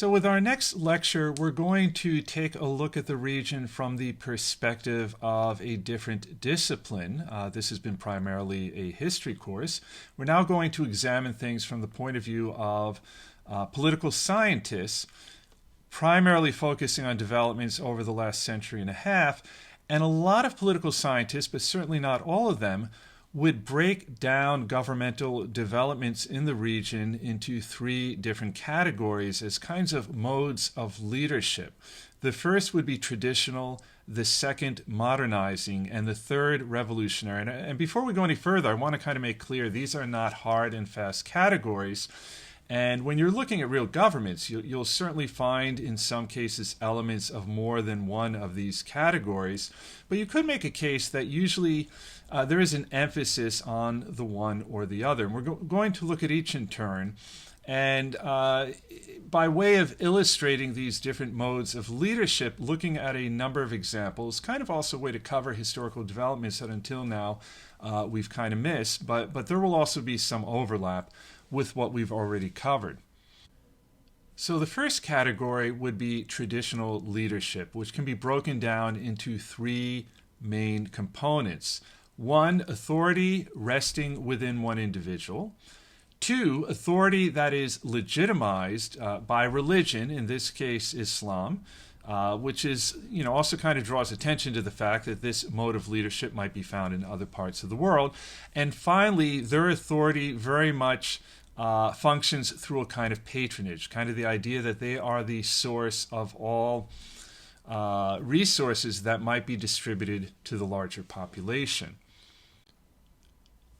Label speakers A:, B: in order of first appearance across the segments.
A: So with our next lecture, we're going to take a look at the region from the perspective of a different discipline. This has been primarily a history course. We're now going to examine things from the point of view of political scientists, primarily focusing on developments over the last century and a half. And a lot of political scientists, but certainly not all of them, would break down governmental developments in the region into three different categories as kinds of modes of leadership. The first would be traditional, the second modernizing, and the third revolutionary. And before we go any further, I want to kind of make clear these are not hard and fast categories. And when you're looking at real governments, you'll certainly find in some cases elements of more than one of these categories. But you could make a case that usually there is an emphasis on the one or the other. And we're going to look at each in turn. And by way of illustrating these different modes of leadership, looking at a number of examples, kind of also a way to cover historical developments that until now we've kind of missed. But there will also be some overlap with what we've already covered. So the first category would be traditional leadership, which can be broken down into three main components. One, authority resting within one individual. Two, authority that is legitimized by religion, in this case Islam, which is, also kind of draws attention to the fact that this mode of leadership might be found in other parts of the world. And finally, their authority very much functions through a kind of patronage, kind of the idea that they are the source of all resources that might be distributed to the larger population.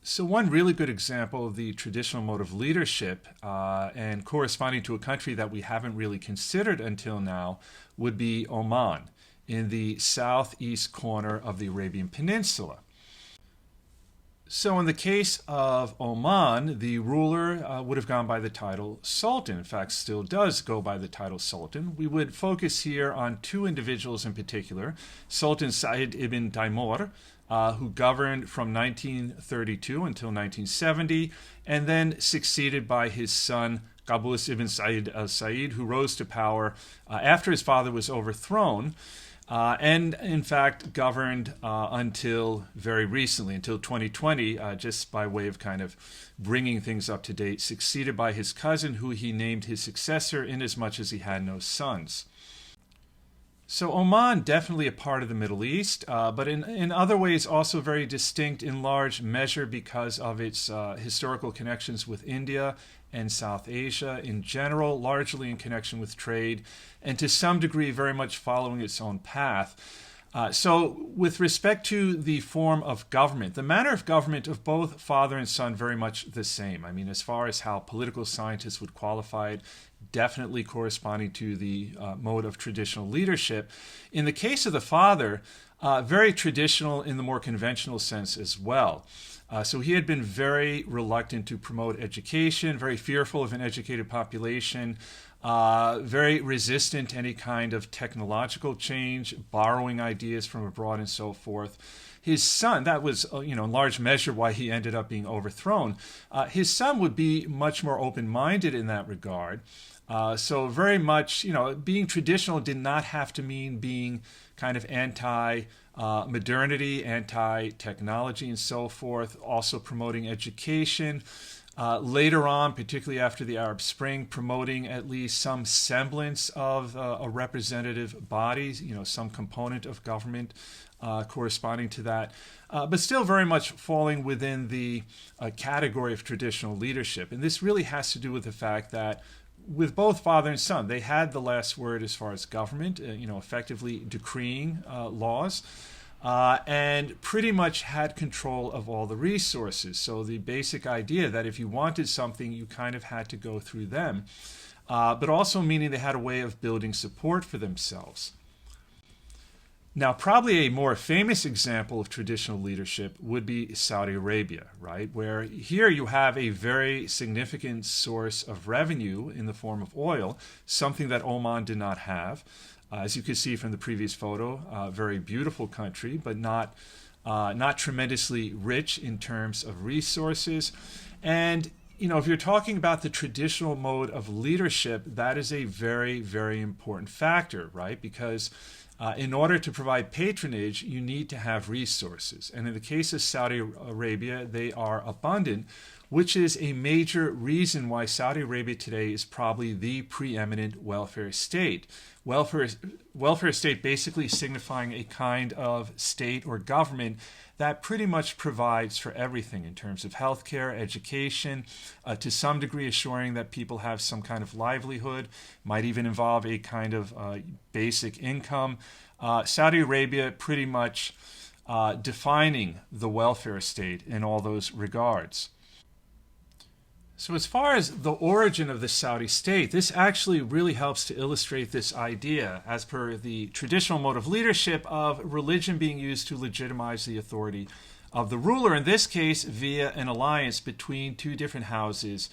A: So one really good example of the traditional mode of leadership and corresponding to a country that we haven't really considered until now would be Oman, in the southeast corner of the Arabian Peninsula. So in the case of Oman, the ruler would have gone by the title Sultan. In fact, still does go by the title Sultan. We would focus here on two individuals in particular, Sultan Said ibn Taimur, who governed from 1932 until 1970, and then succeeded by his son Qaboos ibn Said al-Said, who rose to power after his father was overthrown. And in fact governed until very recently, until 2020, just by way of kind of bringing things up to date, succeeded by his cousin, who he named his successor inasmuch as he had no sons. So Oman, definitely a part of the Middle East, but in other ways also very distinct in large measure because of its historical connections with India and South Asia in general, largely in connection with trade, and to some degree very much following its own path. So with respect to the form of government, the manner of government of both father and son very much the same. I mean, as far as how political scientists would qualify it, definitely corresponding to the mode of traditional leadership. In the case of the father, very traditional in the more conventional sense as well. So he had been very reluctant to promote education, very fearful of an educated population, very resistant to any kind of technological change, borrowing ideas from abroad and so forth. His son, that was, in large measure why he ended up being overthrown. His son would be much more open-minded in that regard. So very much, being traditional did not have to mean being kind of anti-modernity, anti-technology and so forth, also promoting education. Later on, particularly after the Arab Spring, promoting at least some semblance of a representative body, some component of government corresponding to that, but still very much falling within the category of traditional leadership. And this really has to do with the fact that with both father and son, they had the last word as far as government, effectively decreeing laws. And pretty much had control of all the resources. So the basic idea that if you wanted something, you kind of had to go through them, but also meaning they had a way of building support for themselves. Now, probably a more famous example of traditional leadership would be Saudi Arabia, right? Where here you have a very significant source of revenue in the form of oil, something that Oman did not have. As you can see from the previous photo, very beautiful country, but not tremendously rich in terms of resources. And if you're talking about the traditional mode of leadership, that is a very, very important factor, right? Because in order to provide patronage, you need to have resources. And in the case of Saudi Arabia, they are abundant, which is a major reason why Saudi Arabia today is probably the preeminent welfare state. Welfare state basically signifying a kind of state or government that pretty much provides for everything in terms of healthcare, education, to some degree assuring that people have some kind of livelihood, might even involve a kind of basic income. Saudi Arabia pretty much defining the welfare state in all those regards. So as far as the origin of the Saudi state, this actually really helps to illustrate this idea, as per the traditional mode of leadership, of religion being used to legitimize the authority of the ruler, in this case via an alliance between two different houses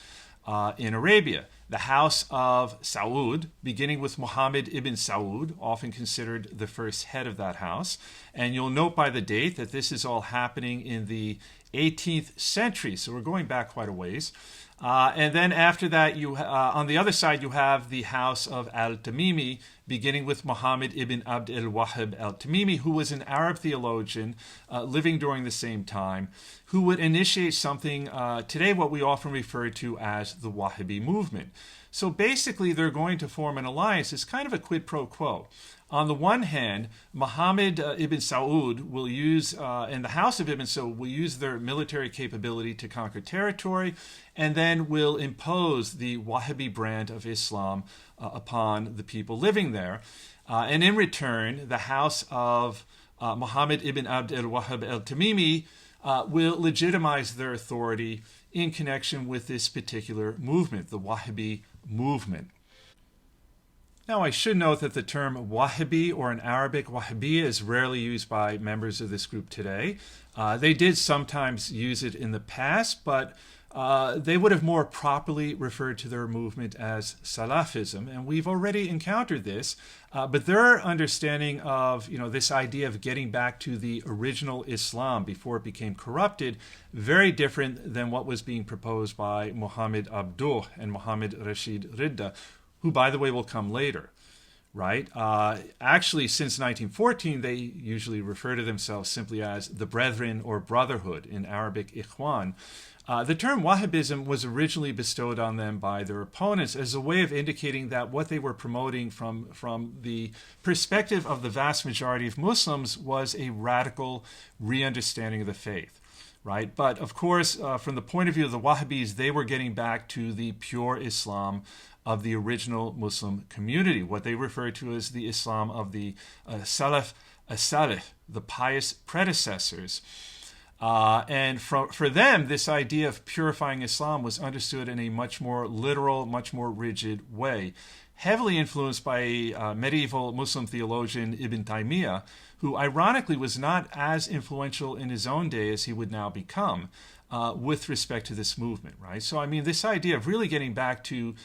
A: in Arabia. The house of Saud, beginning with Muhammad ibn Saud, often considered the first head of that house. And you'll note by the date that this is all happening in the 18th century, so we're going back quite a ways. And then after that, on the other side, you have the house of al-Tamimi, beginning with Muhammad ibn Abd al-Wahhab al-Tamimi, who was an Arab theologian living during the same time, who would initiate something today what we often refer to as the Wahhabi movement. So basically, they're going to form an alliance. It's kind of a quid pro quo. On the one hand, Muhammad ibn Saud will use, and the house of Ibn Saud will use their military capability to conquer territory, and then will impose the Wahhabi brand of Islam upon the people living there. And in return, the house of Muhammad ibn Abd al-Wahhab al-Tamimi will legitimize their authority in connection with this particular movement, the Wahhabi movement. Now, I should note that the term Wahhabi, or in Arabic Wahhabiyya, is rarely used by members of this group today. They did sometimes use it in the past, but they would have more properly referred to their movement as Salafism, and we've already encountered this. But their understanding of this idea of getting back to the original Islam before it became corrupted, very different than what was being proposed by Muhammad Abduh and Muhammad Rashid Ridda, who, by the way, will come later, right? Actually, since 1914, they usually refer to themselves simply as the Brethren or Brotherhood, in Arabic, Ikhwan. The term Wahhabism was originally bestowed on them by their opponents as a way of indicating that what they were promoting from the perspective of the vast majority of Muslims was a radical re-understanding of the faith. Right? But of course, from the point of view of the Wahhabis, they were getting back to the pure Islam of the original Muslim community, what they refer to as the Islam of the Salaf as-Salih, the pious predecessors. And for them, this idea of purifying Islam was understood in a much more literal, much more rigid way, heavily influenced by medieval Muslim theologian Ibn Taymiyyah, who ironically was not as influential in his own day as he would now become with respect to this movement, right? So, I mean, this idea of really getting back to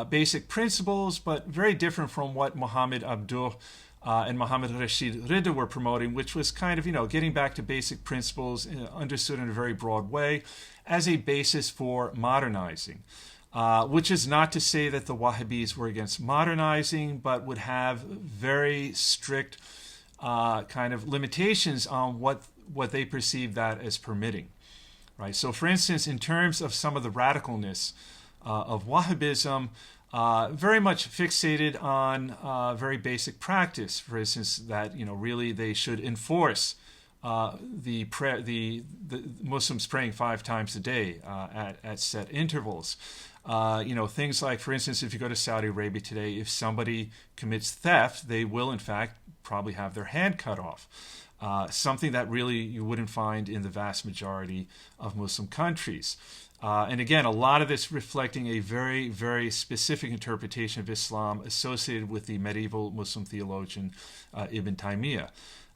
A: basic principles, but very different from what Muhammad Abduh and Muhammad Rashid Ridda were promoting, which was kind of, getting back to basic principles understood in a very broad way as a basis for modernizing. Which is not to say that the Wahhabis were against modernizing, but would have very strict kind of limitations on what they perceive that as permitting. Right? So, for instance, in terms of some of the radicalness of Wahhabism, very much fixated on very basic practice. For instance, that really they should enforce the Muslims praying 5 times a day at set intervals. Things like, for instance, if you go to Saudi Arabia today, if somebody commits theft, they will in fact probably have their hand cut off. Something that really you wouldn't find in the vast majority of Muslim countries. And again, a lot of this reflecting a very, very specific interpretation of Islam associated with the medieval Muslim theologian Ibn Taymiyyah.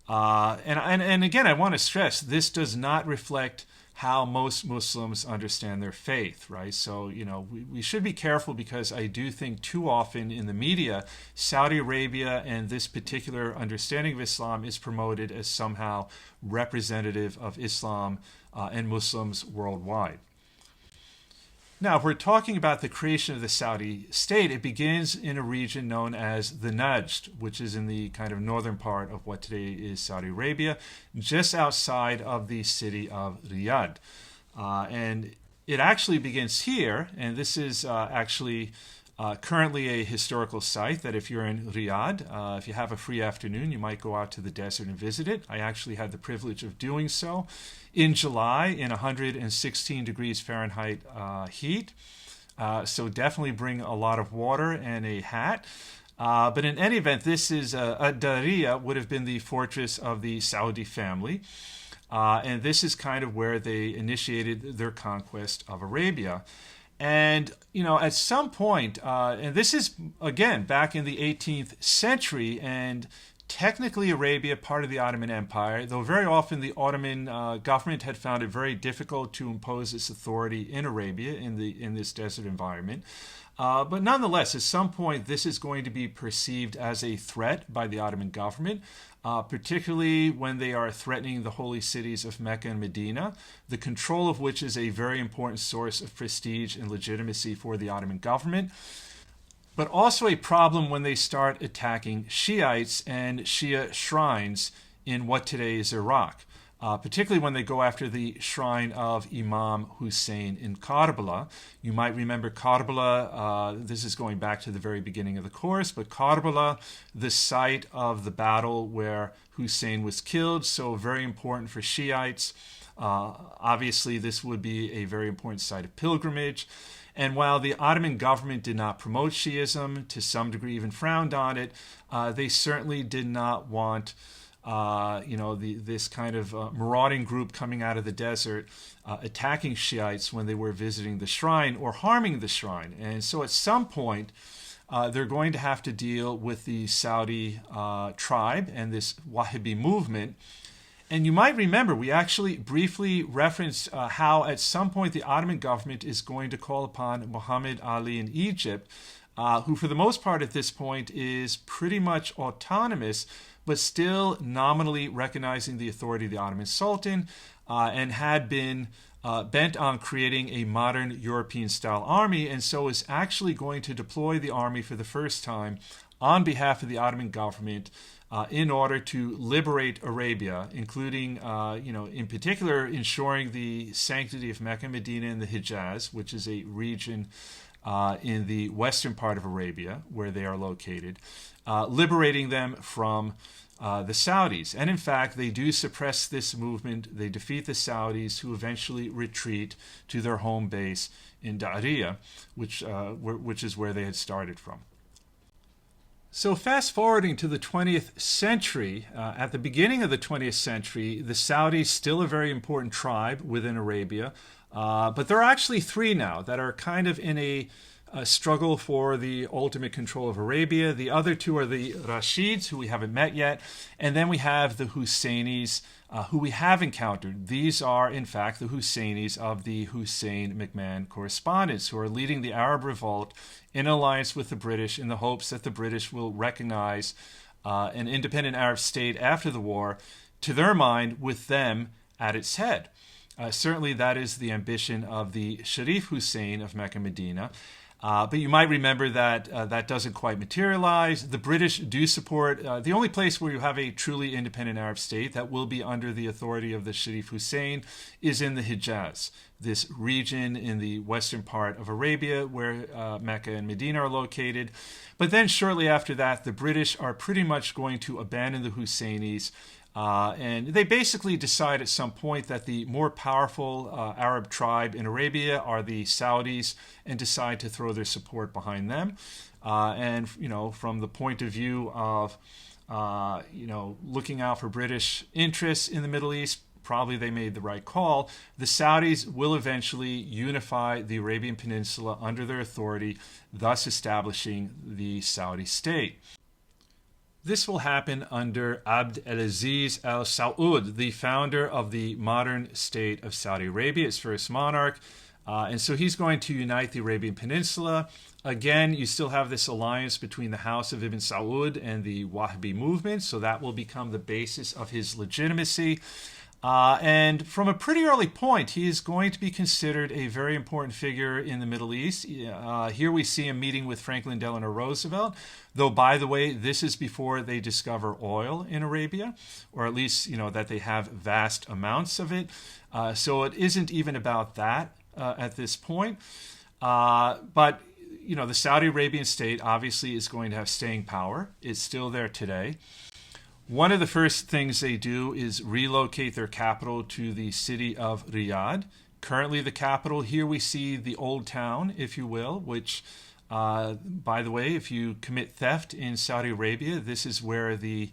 A: And again, I want to stress, this does not reflect how most Muslims understand their faith, right? So, we should be careful, because I do think too often in the media, Saudi Arabia and this particular understanding of Islam is promoted as somehow representative of Islam and Muslims worldwide. Now, if we're talking about the creation of the Saudi state, it begins in a region known as the Najd, which is in the kind of northern part of what today is Saudi Arabia, just outside of the city of Riyadh. And it actually begins here, and this is actually currently a historical site that if you're in Riyadh, if you have a free afternoon, you might go out to the desert and visit it. I actually had the privilege of doing so in July in 116 degrees Fahrenheit heat. So definitely bring a lot of water and a hat. But in any event, this is Ad-Dariya would have been the fortress of the Saudi family. And this is kind of where they initiated their conquest of Arabia. And, at some point, and this is, again, back in the 18th century, and technically Arabia, part of the Ottoman Empire, though very often the Ottoman government had found it very difficult to impose its authority in Arabia, in this desert environment. But nonetheless, at some point, this is going to be perceived as a threat by the Ottoman government, particularly when they are threatening the holy cities of Mecca and Medina, the control of which is a very important source of prestige and legitimacy for the Ottoman government, but also a problem when they start attacking Shiites and Shia shrines in what today is Iraq. Particularly when they go after the shrine of Imam Hussein in Karbala. You might remember Karbala, this is going back to the very beginning of the course, but Karbala, the site of the battle where Hussein was killed, so very important for Shiites. Obviously, this would be a very important site of pilgrimage. And while the Ottoman government did not promote Shiism, to some degree even frowned on it, they certainly did not want this kind of marauding group coming out of the desert attacking Shiites when they were visiting the shrine or harming the shrine. And so at some point, they're going to have to deal with the Saudi tribe and this Wahhabi movement. And you might remember, we actually briefly referenced how at some point the Ottoman government is going to call upon Muhammad Ali in Egypt, who for the most part at this point is pretty much autonomous, but still nominally recognizing the authority of the Ottoman Sultan, and had been bent on creating a modern European-style army, and so is actually going to deploy the army for the first time on behalf of the Ottoman government in order to liberate Arabia, including, in particular, ensuring the sanctity of Mecca and Medina and the Hijaz, which is a region in the western part of Arabia where they are located, liberating them from the Saudis. And in fact, they do suppress this movement. They defeat the Saudis, who eventually retreat to their home base in Dariya, which is where they had started from. So fast forwarding to the 20th century, at the beginning of the 20th century, the Saudis, still a very important tribe within Arabia, but there are actually three now that are kind of in a struggle for the ultimate control of Arabia. The other two are the Rashids, who we haven't met yet, and then we have the Husseinis, who we have encountered. These are, in fact, the Husseinis of the Hussein-McMahon correspondence, who are leading the Arab revolt in alliance with the British in the hopes that the British will recognize an independent Arab state after the war, to their mind, with them at its head. Certainly that is the ambition of the Sharif Hussein of Mecca and Medina. But you might remember that that doesn't quite materialize. The British do support the only place where you have a truly independent Arab state that will be under the authority of the Sharif Hussein is in the Hijaz, this region in the western part of Arabia where Mecca and Medina are located. But then shortly after that, the British are pretty much going to abandon the Husseinis. And they basically decide at some point that the more powerful Arab tribe in Arabia are the Saudis, and decide to throw their support behind them. And from the point of view of looking out for British interests in the Middle East, probably they made the right call. The Saudis will eventually unify the Arabian Peninsula under their authority, thus establishing the Saudi state. This will happen under Abd al-Aziz al-Saud, the founder of the modern state of Saudi Arabia, its first monarch. And so he's going to unite the Arabian Peninsula. Again, you still have this alliance between the House of Ibn Saud and the Wahhabi movement, so that will become the basis of his legitimacy. And from a pretty early point, he is going to be considered a very important figure in the Middle East. Here we see him meeting with Franklin Delano Roosevelt, though, by the way, this is before they discover oil in Arabia, or at least, that they have vast amounts of it. So it isn't even about that at this point. But, the Saudi Arabian state obviously is going to have staying power. It's still there today. One of the first things they do is relocate their capital to the city of Riyadh. Currently the capital, here we see the old town, if you will, which, by the way, if you commit theft in Saudi Arabia, this is where the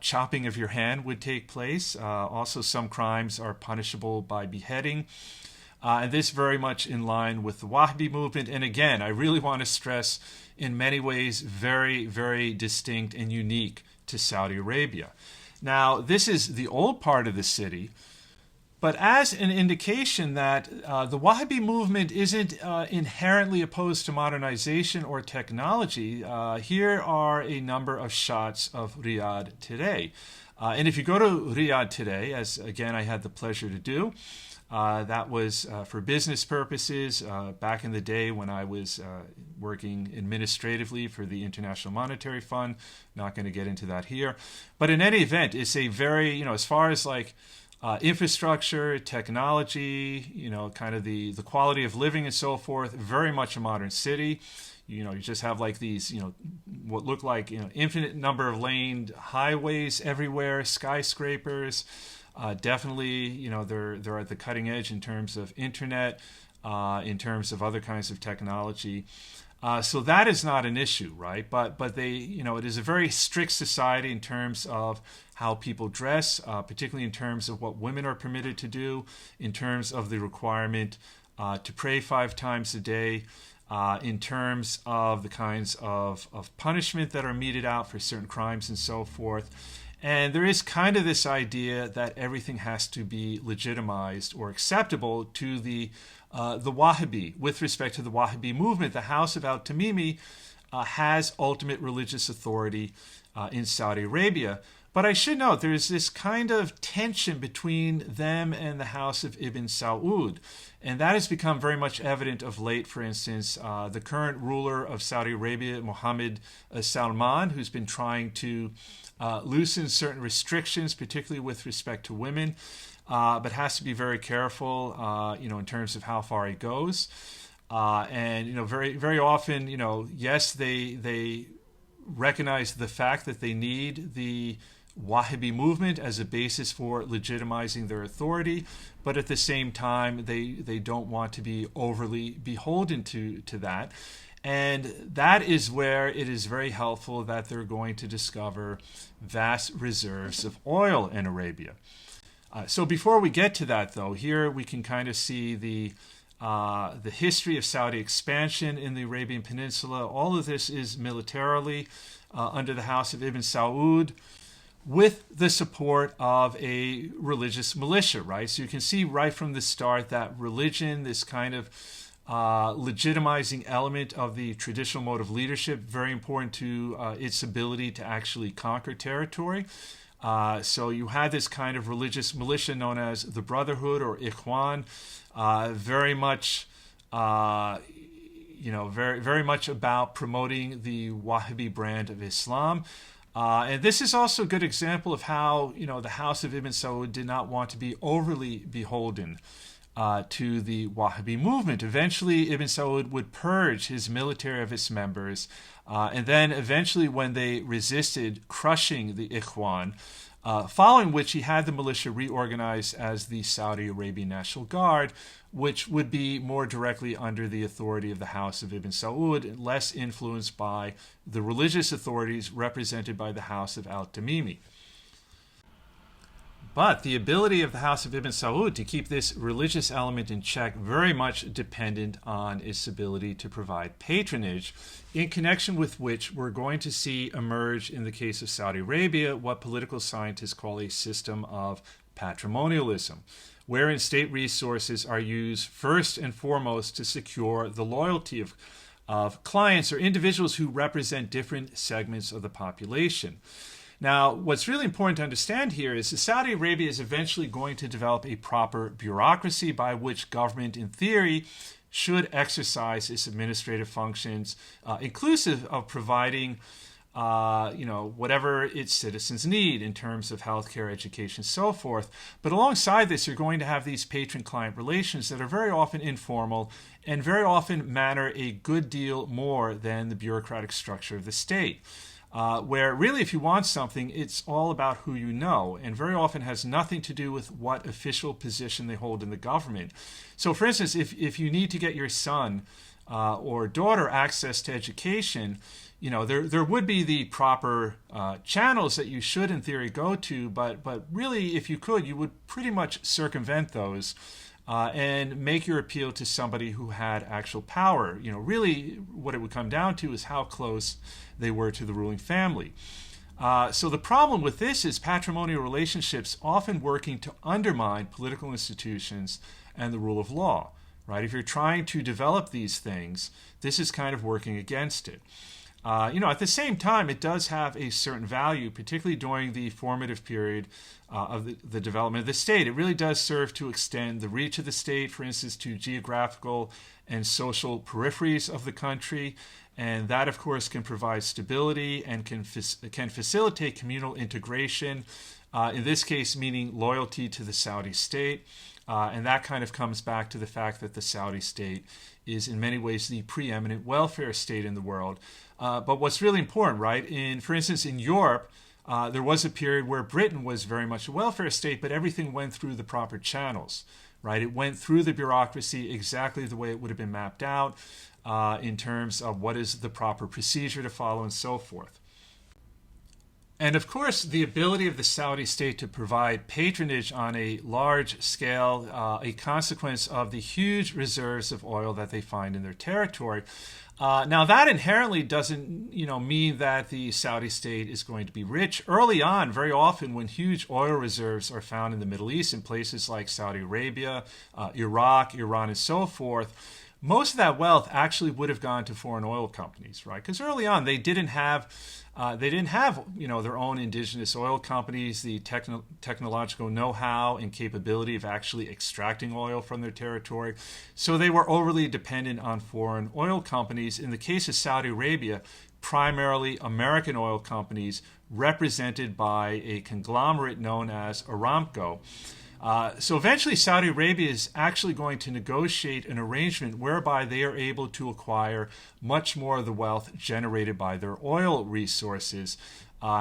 A: chopping of your hand would take place. Also, some crimes are punishable by beheading. And this very much in line with the Wahhabi movement. And again, I really want to stress, in many ways, very, very distinct and unique to Saudi Arabia. Now, this is the old part of the city, but as an indication that the Wahhabi movement isn't inherently opposed to modernization or technology, here are a number of shots of Riyadh today. And if you go to Riyadh today, as again I had the pleasure to do, that was for business purposes back in the day when I was working administratively for the International Monetary Fund. Not going to get into that here. But in any event, it's a very, as far as like infrastructure, technology, kind of the quality of living and so forth, very much a modern city. You just have like these, what look like, infinite number of laned highways everywhere, skyscrapers. Definitely, they're at the cutting edge in terms of internet, in terms of other kinds of technology. So that is not an issue, right? But they, it is a very strict society in terms of how people dress, particularly in terms of what women are permitted to do, in terms of the requirement to pray 5 times a day, in terms of the kinds of punishment that are meted out for certain crimes and so forth. And there is kind of this idea that everything has to be legitimized or acceptable to the Wahhabi. With respect to the Wahhabi movement, the House of Al-Tamimi has ultimate religious authority in Saudi Arabia. But I should note there is this kind of tension between them and the House of Ibn Saud. And that has become very much evident of late. For instance, the current ruler of Saudi Arabia, Mohammed Salman, who's been trying to loosen certain restrictions, particularly with respect to women, but has to be very careful, in terms of how far he goes. And very, very often, yes, they recognize the fact that they need the Wahhabi movement as a basis for legitimizing their authority, but at the same time, they don't want to be overly beholden to that. And that is where it is very helpful that they're going to discover vast reserves of oil in Arabia. So before we get to that, though, here we can kind of see the history of Saudi expansion in the Arabian Peninsula. All of this is militarily under the House of Ibn Saud, with the support of a religious militia, right? So you can see right from the start that religion, this kind of legitimizing element of the traditional mode of leadership, very important to its ability to actually conquer territory. So you had this kind of religious militia known as the Brotherhood or Ikhwan, very much, very, very much about promoting the Wahhabi brand of Islam. And this is also a good example of how, the House of Ibn Saud did not want to be overly beholden to the Wahhabi movement. Eventually, Ibn Saud would purge his military of its members, and then eventually when they resisted crushing the Ikhwan, following which he had the militia reorganized as the Saudi Arabian National Guard, which would be more directly under the authority of the House of Ibn Saud, less influenced by the religious authorities represented by the House of Al-Tamimi. But the ability of the House of Ibn Saud to keep this religious element in check very much dependent on its ability to provide patronage, in connection with which we're going to see emerge in the case of Saudi Arabia what political scientists call a system of patrimonialism, wherein state resources are used first and foremost to secure the loyalty of clients or individuals who represent different segments of the population. Now, what's really important to understand here is that Saudi Arabia is eventually going to develop a proper bureaucracy by which government, in theory, should exercise its administrative functions, inclusive of providing whatever its citizens need in terms of healthcare, education, so forth. But alongside this, you're going to have these patron-client relations that are very often informal and very often matter a good deal more than the bureaucratic structure of the state. Where really, if you want something, it's all about who you know, and very often has nothing to do with what official position they hold in the government. So, for instance, if you need to get your son or daughter access to education, there would be the proper channels that you should, in theory, go to, but really, if you could, you would pretty much circumvent those and make your appeal to somebody who had actual power. Really, what it would come down to is how close they were to the ruling family. So the problem with this is patrimonial relationships often working to undermine political institutions and the rule of law. Right? If you're trying to develop these things, this is kind of working against it. At the same time, it does have a certain value, particularly during the formative period of the development of the state. It really does serve to extend the reach of the state, for instance, to geographical and social peripheries of the country. And that, of course, can provide stability and can facilitate communal integration, in this case, meaning loyalty to the Saudi state. And that kind of comes back to the fact that the Saudi state is in many ways the preeminent welfare state in the world. But what's really important, right? For instance, in Europe, there was a period where Britain was very much a welfare state, but everything went through the proper channels, right? It went through the bureaucracy exactly the way it would have been mapped out in terms of what is the proper procedure to follow and so forth. And of course, the ability of the Saudi state to provide patronage on a large scale, a consequence of the huge reserves of oil that they find in their territory. Now, that inherently doesn't, mean that the Saudi state is going to be rich. Early on, very often, when huge oil reserves are found in the Middle East, in places like Saudi Arabia, Iraq, Iran, and so forth, most of that wealth actually would have gone to foreign oil companies, right? Because early on, they didn't have their own indigenous oil companies, the technological know-how and capability of actually extracting oil from their territory. So they were overly dependent on foreign oil companies. In the case of Saudi Arabia, primarily American oil companies represented by a conglomerate known as Aramco. So eventually Saudi Arabia is actually going to negotiate an arrangement whereby they are able to acquire much more of the wealth generated by their oil resources.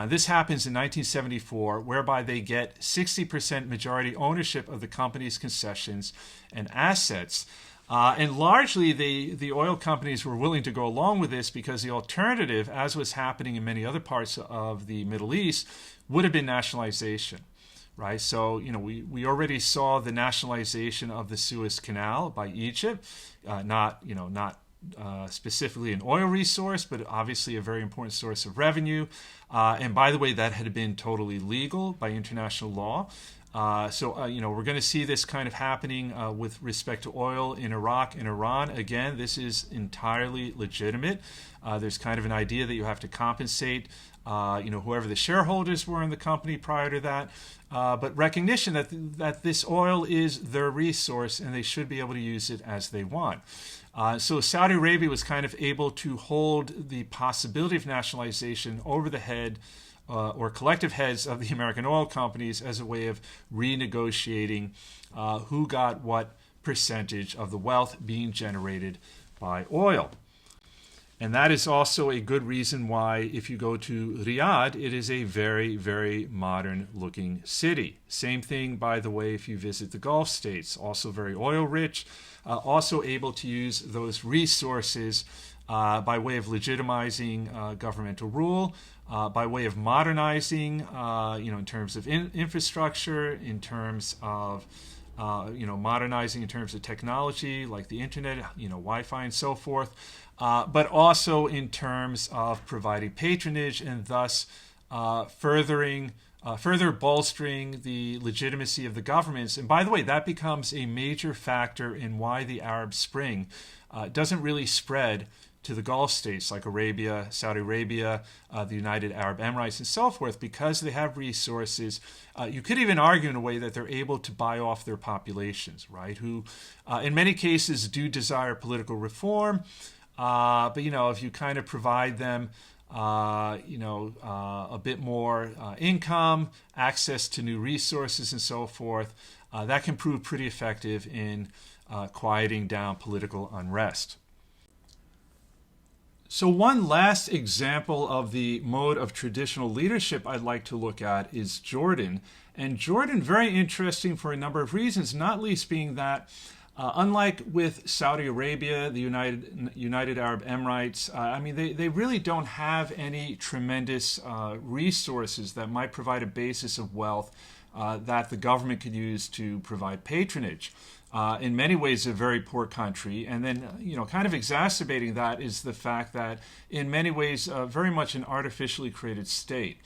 A: This happens in 1974, whereby they get 60% majority ownership of the company's concessions and assets. And largely, the oil companies were willing to go along with this because the alternative, as was happening in many other parts of the Middle East, would have been nationalization. Right, so we already saw the nationalization of the Suez Canal by Egypt, not specifically an oil resource, but obviously a very important source of revenue. And by the way, that had been totally legal by international law. We're going to see this kind of happening with respect to oil in Iraq and Iran. Again, this is entirely legitimate. There's kind of an idea that you have to compensate whoever the shareholders were in the company prior to that, but recognition that this oil is their resource and they should be able to use it as they want. So Saudi Arabia was kind of able to hold the possibility of nationalization over the head or collective heads of the American oil companies as a way of renegotiating who got what percentage of the wealth being generated by oil. And that is also a good reason why, if you go to Riyadh, it is a very, very modern-looking city. Same thing, by the way, if you visit the Gulf states, also very oil-rich, also able to use those resources by way of legitimizing governmental rule, by way of modernizing, in terms of infrastructure, in terms of modernizing in terms of technology like the internet, Wi-Fi and so forth, but also in terms of providing patronage and thus further bolstering the legitimacy of the governments. And by the way, that becomes a major factor in why the Arab Spring doesn't really spread to the Gulf states like Arabia, Saudi Arabia, the United Arab Emirates, and so forth, because they have resources. You could even argue in a way that they're able to buy off their populations, right? Who, in many cases, do desire political reform, but if you kind of provide them, a bit more income, access to new resources, and so forth, that can prove pretty effective in quieting down political unrest. So one last example of the mode of traditional leadership I'd like to look at is Jordan. And Jordan, very interesting for a number of reasons, not least being that unlike with Saudi Arabia, the United Arab Emirates, they really don't have any tremendous resources that might provide a basis of wealth that the government could use to provide patronage. In many ways, a very poor country. And then, kind of exacerbating that is the fact that in many ways, very much an artificially created state.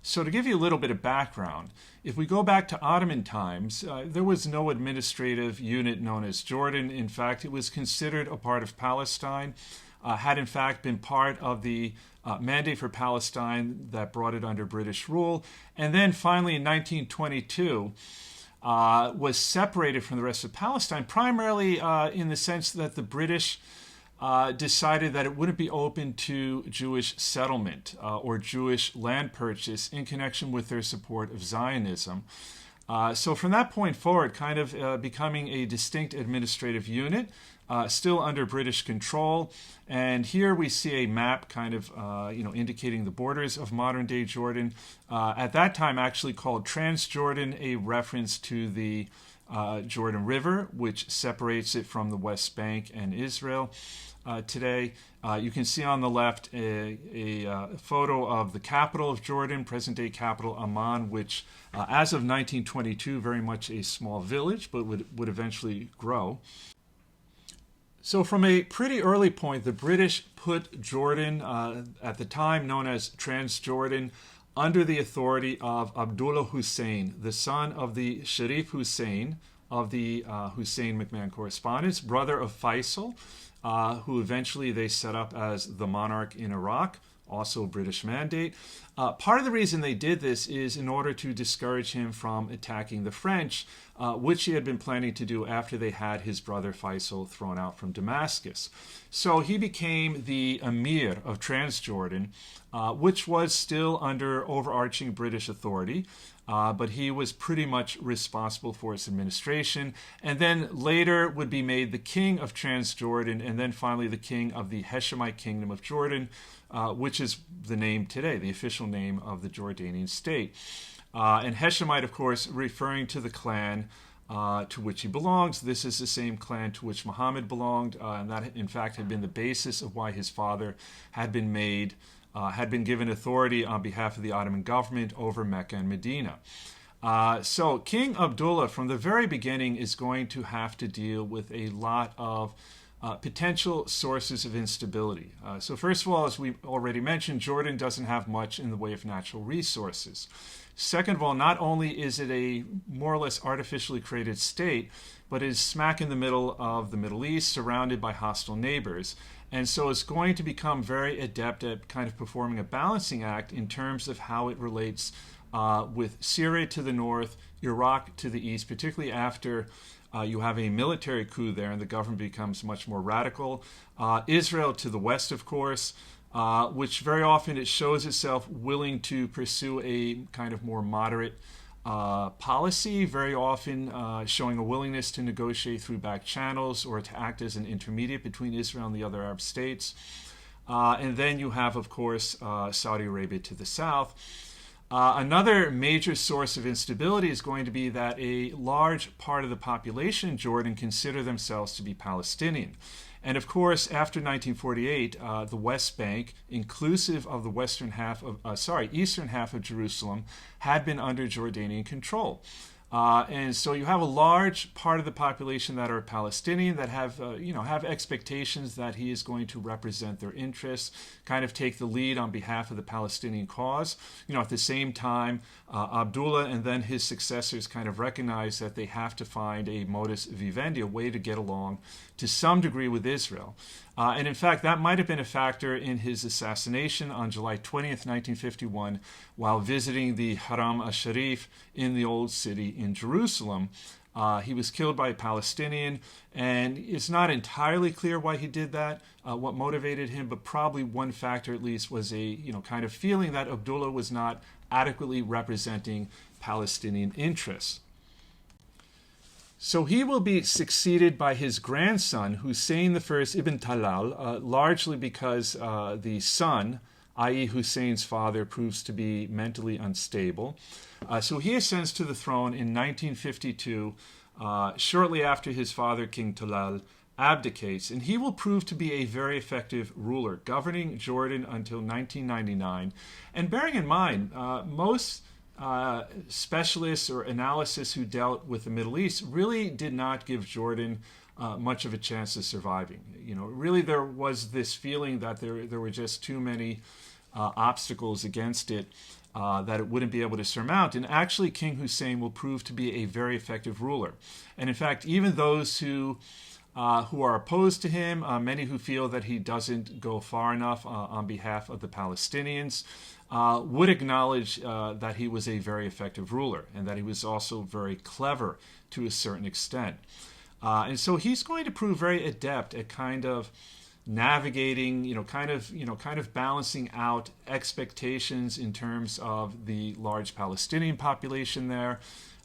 A: So to give you a little bit of background, if we go back to Ottoman times, there was no administrative unit known as Jordan. In fact, it was considered a part of Palestine, had in fact been part of the Mandate for Palestine that brought it under British rule. And then finally in 1922, was separated from the rest of Palestine, primarily in the sense that the British decided that it wouldn't be open to Jewish settlement or Jewish land purchase in connection with their support of Zionism. So from that point forward, kind of becoming a distinct administrative unit, still under British control. And here we see a map kind of indicating the borders of modern-day Jordan. At that time actually called Transjordan, a reference to the Jordan River, which separates it from the West Bank and Israel. Today, you can see on the left a photo of the capital of Jordan, present-day capital Amman, which as of 1922, very much a small village, but would eventually grow. So from a pretty early point, the British put Jordan, at the time known as Transjordan, under the authority of Abdullah Hussein, the son of the Sharif Hussein of the Hussein McMahon correspondence, brother of Faisal, who eventually they set up as the monarch in Iraq, also a British mandate. Part of the reason they did this is in order to discourage him from attacking the French, which he had been planning to do after they had his brother Faisal thrown out from Damascus. So he became the emir of Transjordan, which was still under overarching British authority, but he was pretty much responsible for its administration, and then later would be made the king of Transjordan, and then finally the king of the Hashemite Kingdom of Jordan, which is the name today, the official name of the Jordanian state. And Hashemite, of course, referring to the clan to which he belongs. This is the same clan to which Muhammad belonged, and that, in fact, had been the basis of why his father had been given authority on behalf of the Ottoman government over Mecca and Medina. So King Abdullah, from the very beginning, is going to have to deal with a lot of potential sources of instability. So first of all, as we already mentioned, Jordan doesn't have much in the way of natural resources. Second of all, not only is it a more or less artificially created state, but it is smack in the middle of the Middle East, surrounded by hostile neighbors. And so it's going to become very adept at kind of performing a balancing act in terms of how it relates with Syria to the north, Iraq to the east, particularly after you have a military coup there and the government becomes much more radical. Israel to the west, of course, which very often it shows itself willing to pursue a kind of more moderate policy, very often showing a willingness to negotiate through back channels or to act as an intermediate between Israel and the other Arab states. And then you have, of course, Saudi Arabia to the south. Another major source of instability is going to be that a large part of the population in Jordan consider themselves to be Palestinian. And of course, after 1948, the West Bank, inclusive of the eastern half of Jerusalem, had been under Jordanian control. And so you have a large part of the population that are Palestinian that have expectations that he is going to represent their interests, kind of take the lead on behalf of the Palestinian cause. At the same time, Abdullah and then his successors kind of recognize that they have to find a modus vivendi, a way to get along to some degree with Israel. And in fact, that might have been a factor in his assassination on July 20th, 1951, while visiting the Haram al-Sharif in the Old City in Jerusalem. He was killed by a Palestinian, and it's not entirely clear why he did that, what motivated him, but probably one factor at least was a kind of feeling that Abdullah was not adequately representing Palestinian interests. So he will be succeeded by his grandson, Hussein I ibn Talal, largely because the son, i.e. Hussein's father, proves to be mentally unstable. So he ascends to the throne in 1952, shortly after his father, King Talal, abdicates, and he will prove to be a very effective ruler, governing Jordan until 1999. And bearing in mind, most specialists or analysts who dealt with the Middle East really did not give Jordan much of a chance of surviving. Really there was this feeling that there were just too many obstacles against it that it wouldn't be able to surmount. And actually, King Hussein will prove to be a very effective ruler. And in fact, even those who are opposed to him, many who feel that he doesn't go far enough on behalf of the Palestinians, would acknowledge that he was a very effective ruler and that he was also very clever to a certain extent. And so he's going to prove very adept at kind of navigating, kind of balancing out expectations in terms of the large Palestinian population there,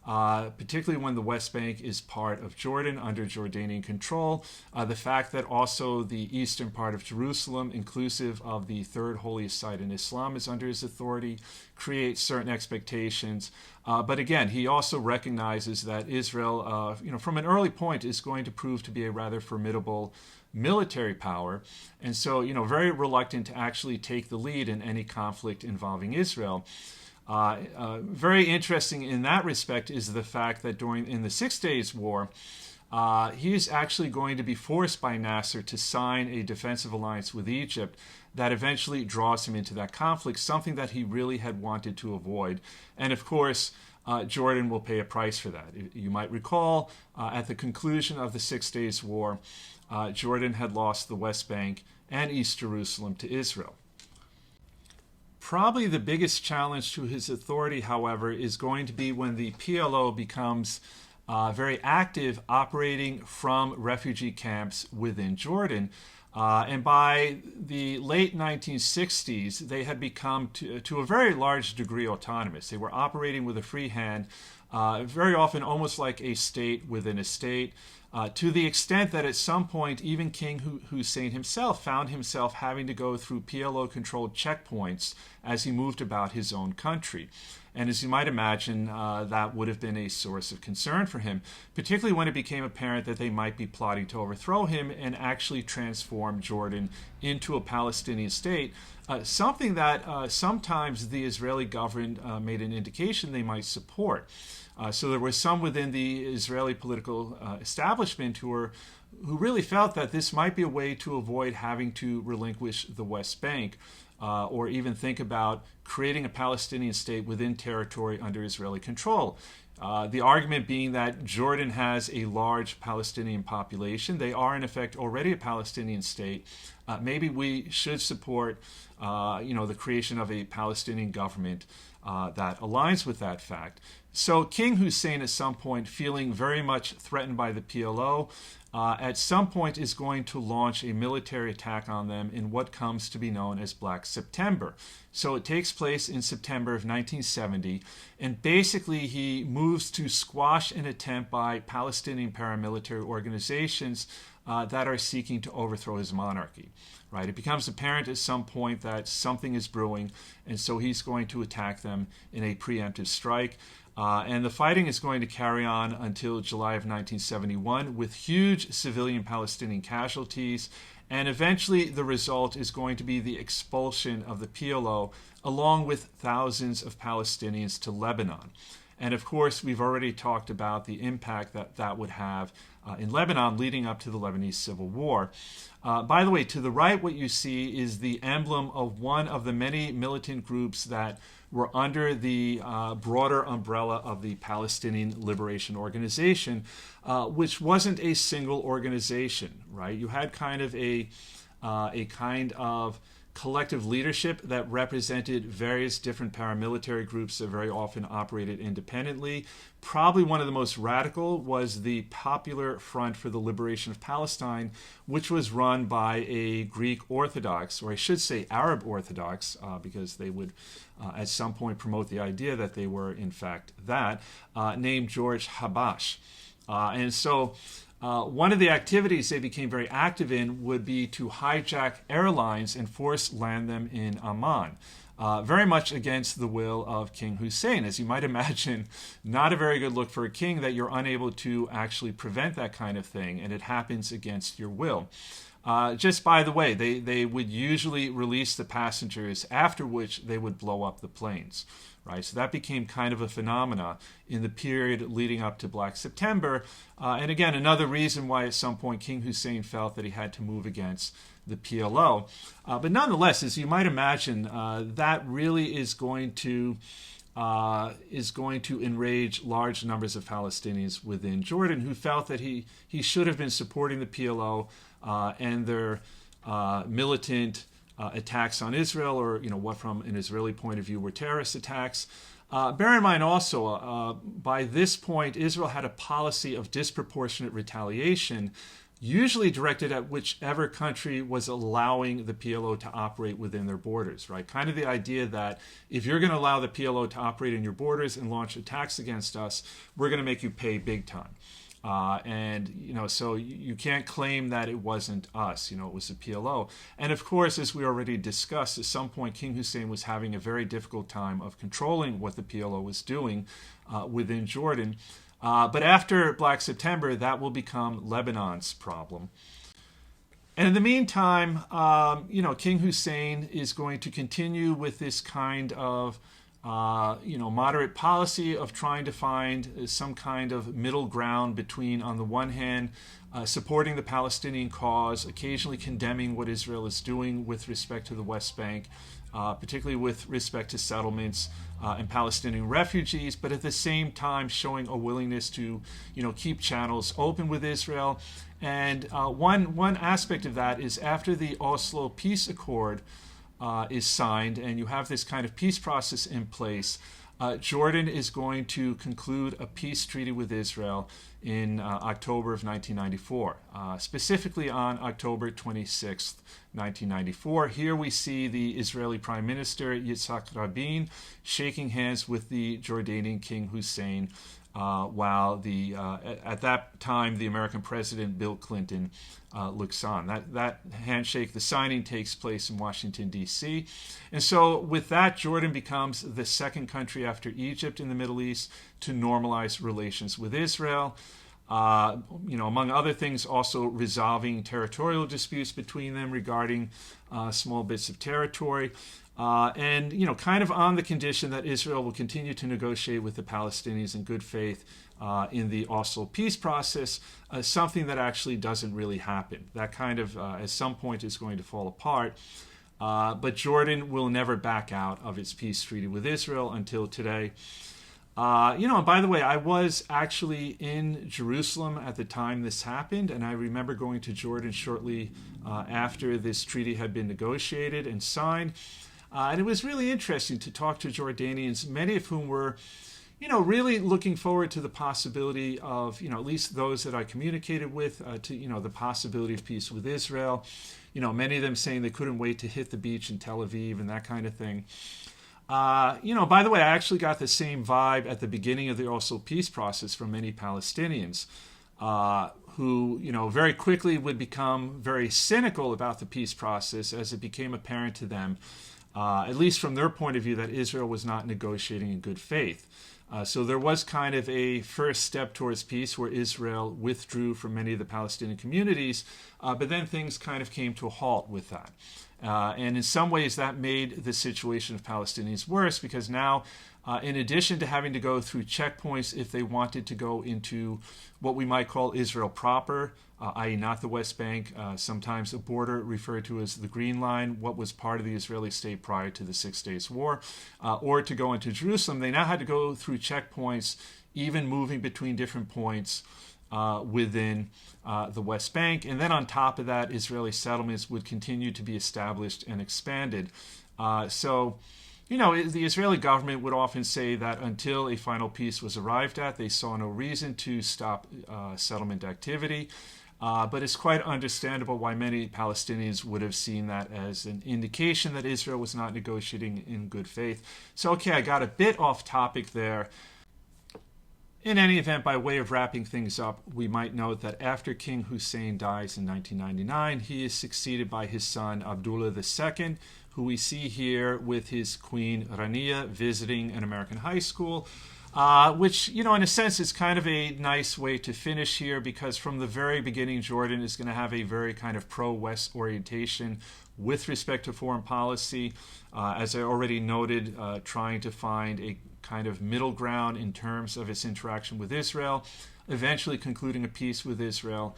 A: particularly when the West Bank is part of Jordan under Jordanian control. The fact that also the eastern part of Jerusalem, inclusive of the third holiest site in Islam, is under his authority, creates certain expectations. But again, he also recognizes that Israel, from an early point, is going to prove to be a rather formidable military power, and so very reluctant to actually take the lead in any conflict involving Israel. Very interesting in that respect is the fact that in the 6 Days War, he is actually going to be forced by Nasser to sign a defensive alliance with Egypt that eventually draws him into that conflict, something that he really had wanted to avoid. And of course, Jordan will pay a price for that. You might recall, at the conclusion of the 6 Days War, Jordan had lost the West Bank and East Jerusalem to Israel. Probably the biggest challenge to his authority, however, is going to be when the PLO becomes very active, operating from refugee camps within Jordan. And by the late 1960s, they had become, to a very large degree, autonomous. They were operating with a free hand, very often almost like a state within a state, to the extent that at some point, even King Hussein himself found himself having to go through PLO-controlled checkpoints as he moved about his own country. And as you might imagine, that would have been a source of concern for him, particularly when it became apparent that they might be plotting to overthrow him and actually transform Jordan into a Palestinian state, something that sometimes the Israeli government made an indication they might support. So there were some within the Israeli political establishment who really felt that this might be a way to avoid having to relinquish the West Bank, or even think about creating a Palestinian state within territory under Israeli control. The argument being that Jordan has a large Palestinian population. They are, in effect, already a Palestinian state. Maybe we should support the creation of a Palestinian government that aligns with that fact. So King Hussein, at some point, feeling very much threatened by the PLO, at some point is going to launch a military attack on them in what comes to be known as Black September. So it takes place in September of 1970, and basically he moves to squash an attempt by Palestinian paramilitary organizations that are seeking to overthrow his monarchy. Right? It becomes apparent at some point that something is brewing, and so he's going to attack them in a preemptive strike. And the fighting is going to carry on until July of 1971 with huge civilian Palestinian casualties. And eventually the result is going to be the expulsion of the PLO along with thousands of Palestinians to Lebanon. And of course, we've already talked about the impact that that would have in Lebanon leading up to the Lebanese Civil War. By the way, to the right, what you see is the emblem of one of the many militant groups that were under the broader umbrella of the Palestinian Liberation Organization, which wasn't a single organization, right? You had kind of a kind of collective leadership that represented various different paramilitary groups that very often operated independently. Probably one of the most radical was the Popular Front for the Liberation of Palestine, which was run by a Greek Orthodox, or I should say Arab Orthodox, because they would at some point promote the idea that they were in fact that, named George Habash. And so one of the activities they became very active in would be to hijack airlines and force land them in Oman, very much against the will of King Hussein. As you might imagine, not a very good look for a king that you're unable to actually prevent that kind of thing, and it happens against your will. Just by the way, they would usually release the passengers, after which they would blow up the planes. Right, so that became kind of a phenomena in the period leading up to Black September. And again, another reason why at some point King Hussein felt that he had to move against the PLO. But nonetheless, as you might imagine, that really is going to enrage large numbers of Palestinians within Jordan who felt that he should have been supporting the PLO and their militant attacks on Israel, or what from an Israeli point of view were terrorist attacks. Bear in mind also, by this point, Israel had a policy of disproportionate retaliation, usually directed at whichever country was allowing the PLO to operate within their borders, right? Kind of the idea that if you're going to allow the PLO to operate in your borders and launch attacks against us, we're going to make you pay big time. So you can't claim that it wasn't us, it was the PLO. And of course, as we already discussed, at some point, King Hussein was having a very difficult time of controlling what the PLO was doing within Jordan. But after Black September, that will become Lebanon's problem. And in the meantime, King Hussein is going to continue with this kind of moderate policy of trying to find some kind of middle ground between, on the one hand, supporting the Palestinian cause, occasionally condemning what Israel is doing with respect to the West Bank, particularly with respect to settlements and Palestinian refugees, but at the same time showing a willingness to, keep channels open with Israel. And one aspect of that is after the Oslo Peace Accord is signed and you have this kind of peace process in place, Jordan is going to conclude a peace treaty with Israel in October of 1994, specifically on October 26th, 1994. Here we see the Israeli Prime Minister Yitzhak Rabin shaking hands with the Jordanian King Hussein, while at that time the American President Bill Clinton looks on. That handshake, the signing, takes place in Washington, D.C. And so with that, Jordan becomes the second country after Egypt in the Middle East to normalize relations with Israel. Among other things, also resolving territorial disputes between them regarding small bits of territory. And kind of on the condition that Israel will continue to negotiate with the Palestinians in good faith in the Oslo peace process, something that actually doesn't really happen. That kind of, at some point, is going to fall apart. But Jordan will never back out of its peace treaty with Israel until today. And by the way, I was actually in Jerusalem at the time this happened, and I remember going to Jordan shortly after this treaty had been negotiated and signed. And it was really interesting to talk to Jordanians, many of whom were, really looking forward to the possibility of, at least those that I communicated with, to, the possibility of peace with Israel. Many of them saying they couldn't wait to hit the beach in Tel Aviv and that kind of thing. By the way, I actually got the same vibe at the beginning of the Oslo peace process from many Palestinians who, very quickly would become very cynical about the peace process as it became apparent to them, at least from their point of view, that Israel was not negotiating in good faith. So there was kind of a first step towards peace where Israel withdrew from many of the Palestinian communities, but then things kind of came to a halt with that. And in some ways, that made the situation of Palestinians worse because now, in addition to having to go through checkpoints if they wanted to go into what we might call Israel proper, i.e. not the West Bank, sometimes a border referred to as the Green Line, what was part of the Israeli state prior to the 6 Days War, or to go into Jerusalem, they now had to go through checkpoints, even moving between different points within the West Bank. And then on top of that, Israeli settlements would continue to be established and expanded. So, the Israeli government would often say that until a final peace was arrived at, they saw no reason to stop settlement activity. But it's quite understandable why many Palestinians would have seen that as an indication that Israel was not negotiating in good faith. So, okay, I got a bit off topic there. In any event, by way of wrapping things up, we might note that after King Hussein dies in 1999, he is succeeded by his son Abdullah II, who we see here with his queen Rania visiting an American high school, which, in a sense, is kind of a nice way to finish here because from the very beginning, Jordan is going to have a very kind of pro-West orientation with respect to foreign policy. As I already noted, trying to find a kind of middle ground in terms of its interaction with Israel, eventually concluding a peace with Israel,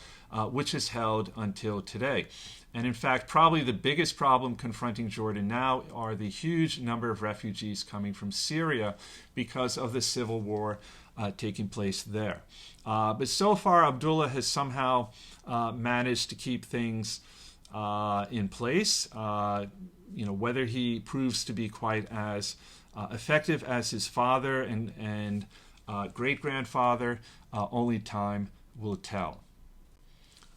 A: which is held until today. And in fact, probably the biggest problem confronting Jordan now are the huge number of refugees coming from Syria because of the civil war taking place there. But so far, Abdullah has somehow managed to keep things in place. Whether he proves to be quite as effective as his father and great-grandfather, only time will tell.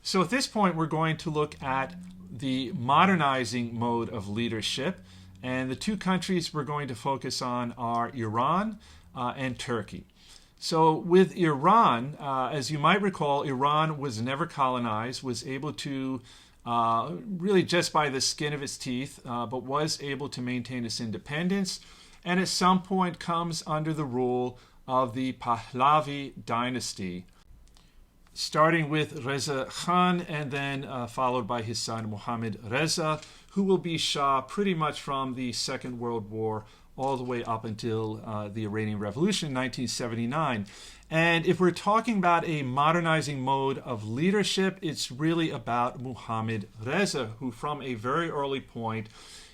A: So at this point, we're going to look at the modernizing mode of leadership. And the two countries we're going to focus on are Iran and Turkey. So with Iran, as you might recall, Iran was never colonized, was able to really just by the skin of its teeth, but was able to maintain its independence, and at some point comes under the rule of the Pahlavi dynasty, starting with Reza Khan and then followed by his son Mohammad Reza, who will be Shah pretty much from the Second World War all the way up until the Iranian Revolution in 1979. And if we're talking about a modernizing mode of leadership, it's really about Mohammad Reza, who from a very early point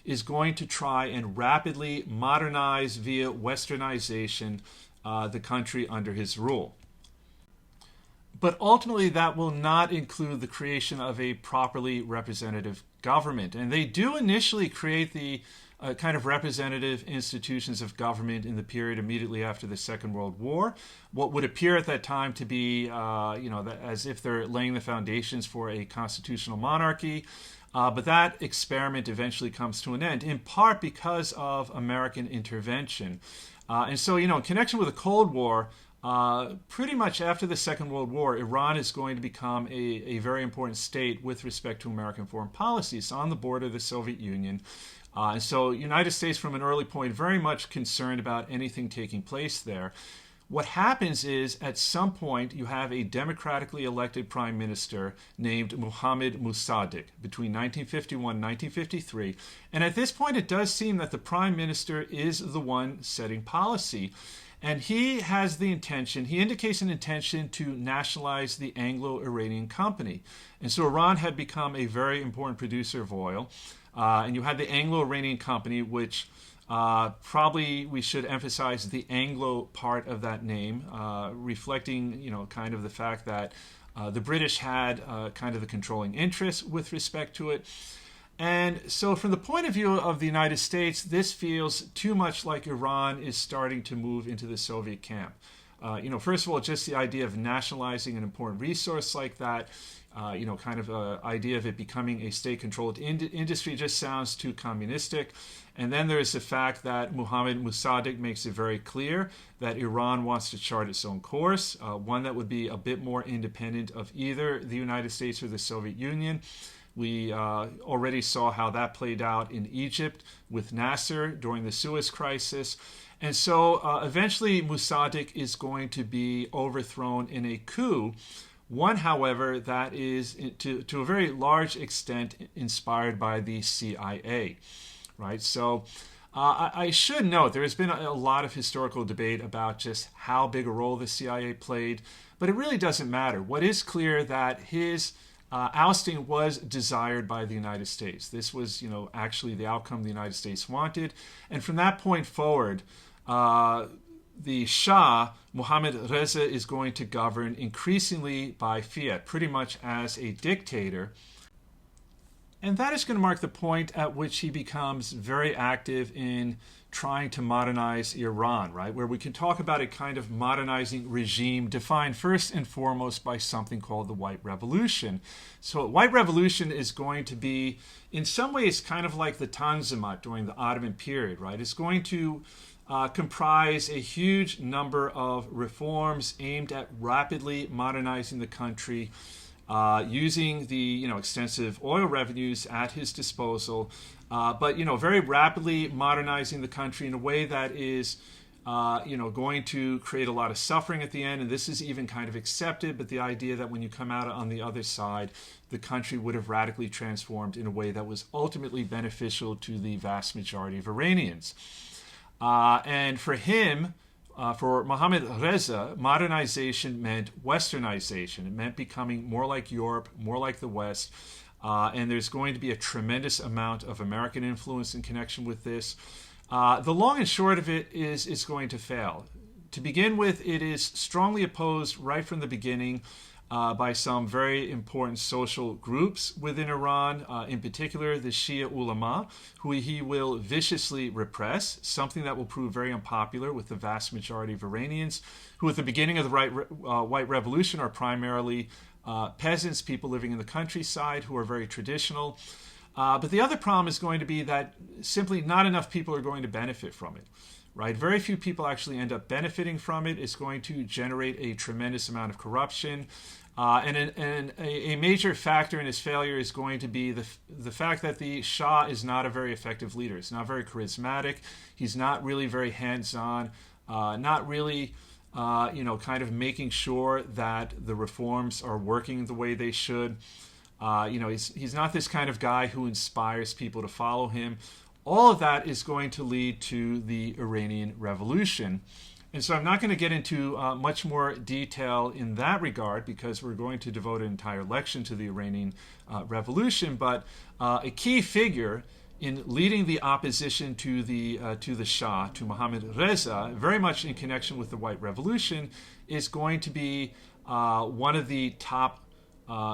A: is going to try and rapidly modernize via westernization the country under his rule. But ultimately, that will not include the creation of a properly representative government. And they do initially create the kind of representative institutions of government in the period immediately after the Second World War. What would appear at that time to be, as if they're laying the foundations for a constitutional monarchy. But that experiment eventually comes to an end, in part because of American intervention. And so, in connection with the Cold War, pretty much after the Second World War, Iran is going to become a very important state with respect to American foreign policy. It's on the border of the Soviet Union. And so United States, from an early point, very much concerned about anything taking place there. What happens is, at some point, you have a democratically elected prime minister named Mohammad Mossadegh between 1951 and 1953. And at this point, it does seem that the prime minister is the one setting policy. And he has the intention, he indicates an intention to nationalize the Anglo-Iranian company. And so Iran had become a very important producer of oil. And you had the Anglo-Iranian company, which probably we should emphasize the Anglo part of that name, reflecting, kind of the fact that the British had kind of the controlling interest with respect to it. And so from the point of view of the United States, this feels too much like Iran is starting to move into the Soviet camp. First of all, just the idea of nationalizing an important resource like that, kind of idea of it becoming a state-controlled industry just sounds too communistic. And then there's the fact that Mohammad Mossadegh makes it very clear that Iran wants to chart its own course, one that would be a bit more independent of either the United States or the Soviet Union. We already saw how that played out in Egypt with Nasser during the Suez Crisis. And so eventually Mossadegh is going to be overthrown in a coup, One, however, that is to a very large extent inspired by the CIA, right? So I should note there has been a lot of historical debate about just how big a role the CIA played, but it really doesn't matter. What is clear that his ousting was desired by the United States. This was, actually the outcome the United States wanted, and from that point forward, the Shah, Mohammad Reza, is going to govern increasingly by fiat, pretty much as a dictator. And that is going to mark the point at which he becomes very active in trying to modernize Iran, right? Where we can talk about a kind of modernizing regime defined first and foremost by something called the White Revolution. So White Revolution is going to be, in some ways, kind of like the Tanzimat during the Ottoman period, right? It's going to comprise a huge number of reforms aimed at rapidly modernizing the country, using the extensive oil revenues at his disposal, but very rapidly modernizing the country in a way that is going to create a lot of suffering at the end. And this is even kind of accepted, but the idea that when you come out on the other side, the country would have radically transformed in a way that was ultimately beneficial to the vast majority of Iranians. And for him, for Mohammad Reza, modernization meant westernization. It meant becoming more like Europe, more like the West. And there's going to be a tremendous amount of American influence in connection with this. The long and short of it is it's going to fail. To begin with, it is strongly opposed right from the beginning by some very important social groups within Iran, in particular the Shia ulama, who he will viciously repress, something that will prove very unpopular with the vast majority of Iranians, who at the beginning of the White Revolution are primarily peasants, people living in the countryside who are very traditional. But the other problem is going to be that simply not enough people are going to benefit from it. Right? Very few people actually end up benefiting from it. It's going to generate a tremendous amount of corruption. And a major factor in his failure is going to be the fact that the Shah is not a very effective leader. He's not very charismatic. He's not really very hands-on, not really kind of making sure that the reforms are working the way they should. He's not this kind of guy who inspires people to follow him. All of that is going to lead to the Iranian Revolution. And so I'm not going to get into much more detail in that regard because we're going to devote an entire lecture to the Iranian Revolution. But a key figure in leading the opposition to the Shah, to Mohammad Reza, very much in connection with the White Revolution, is going to be one of the top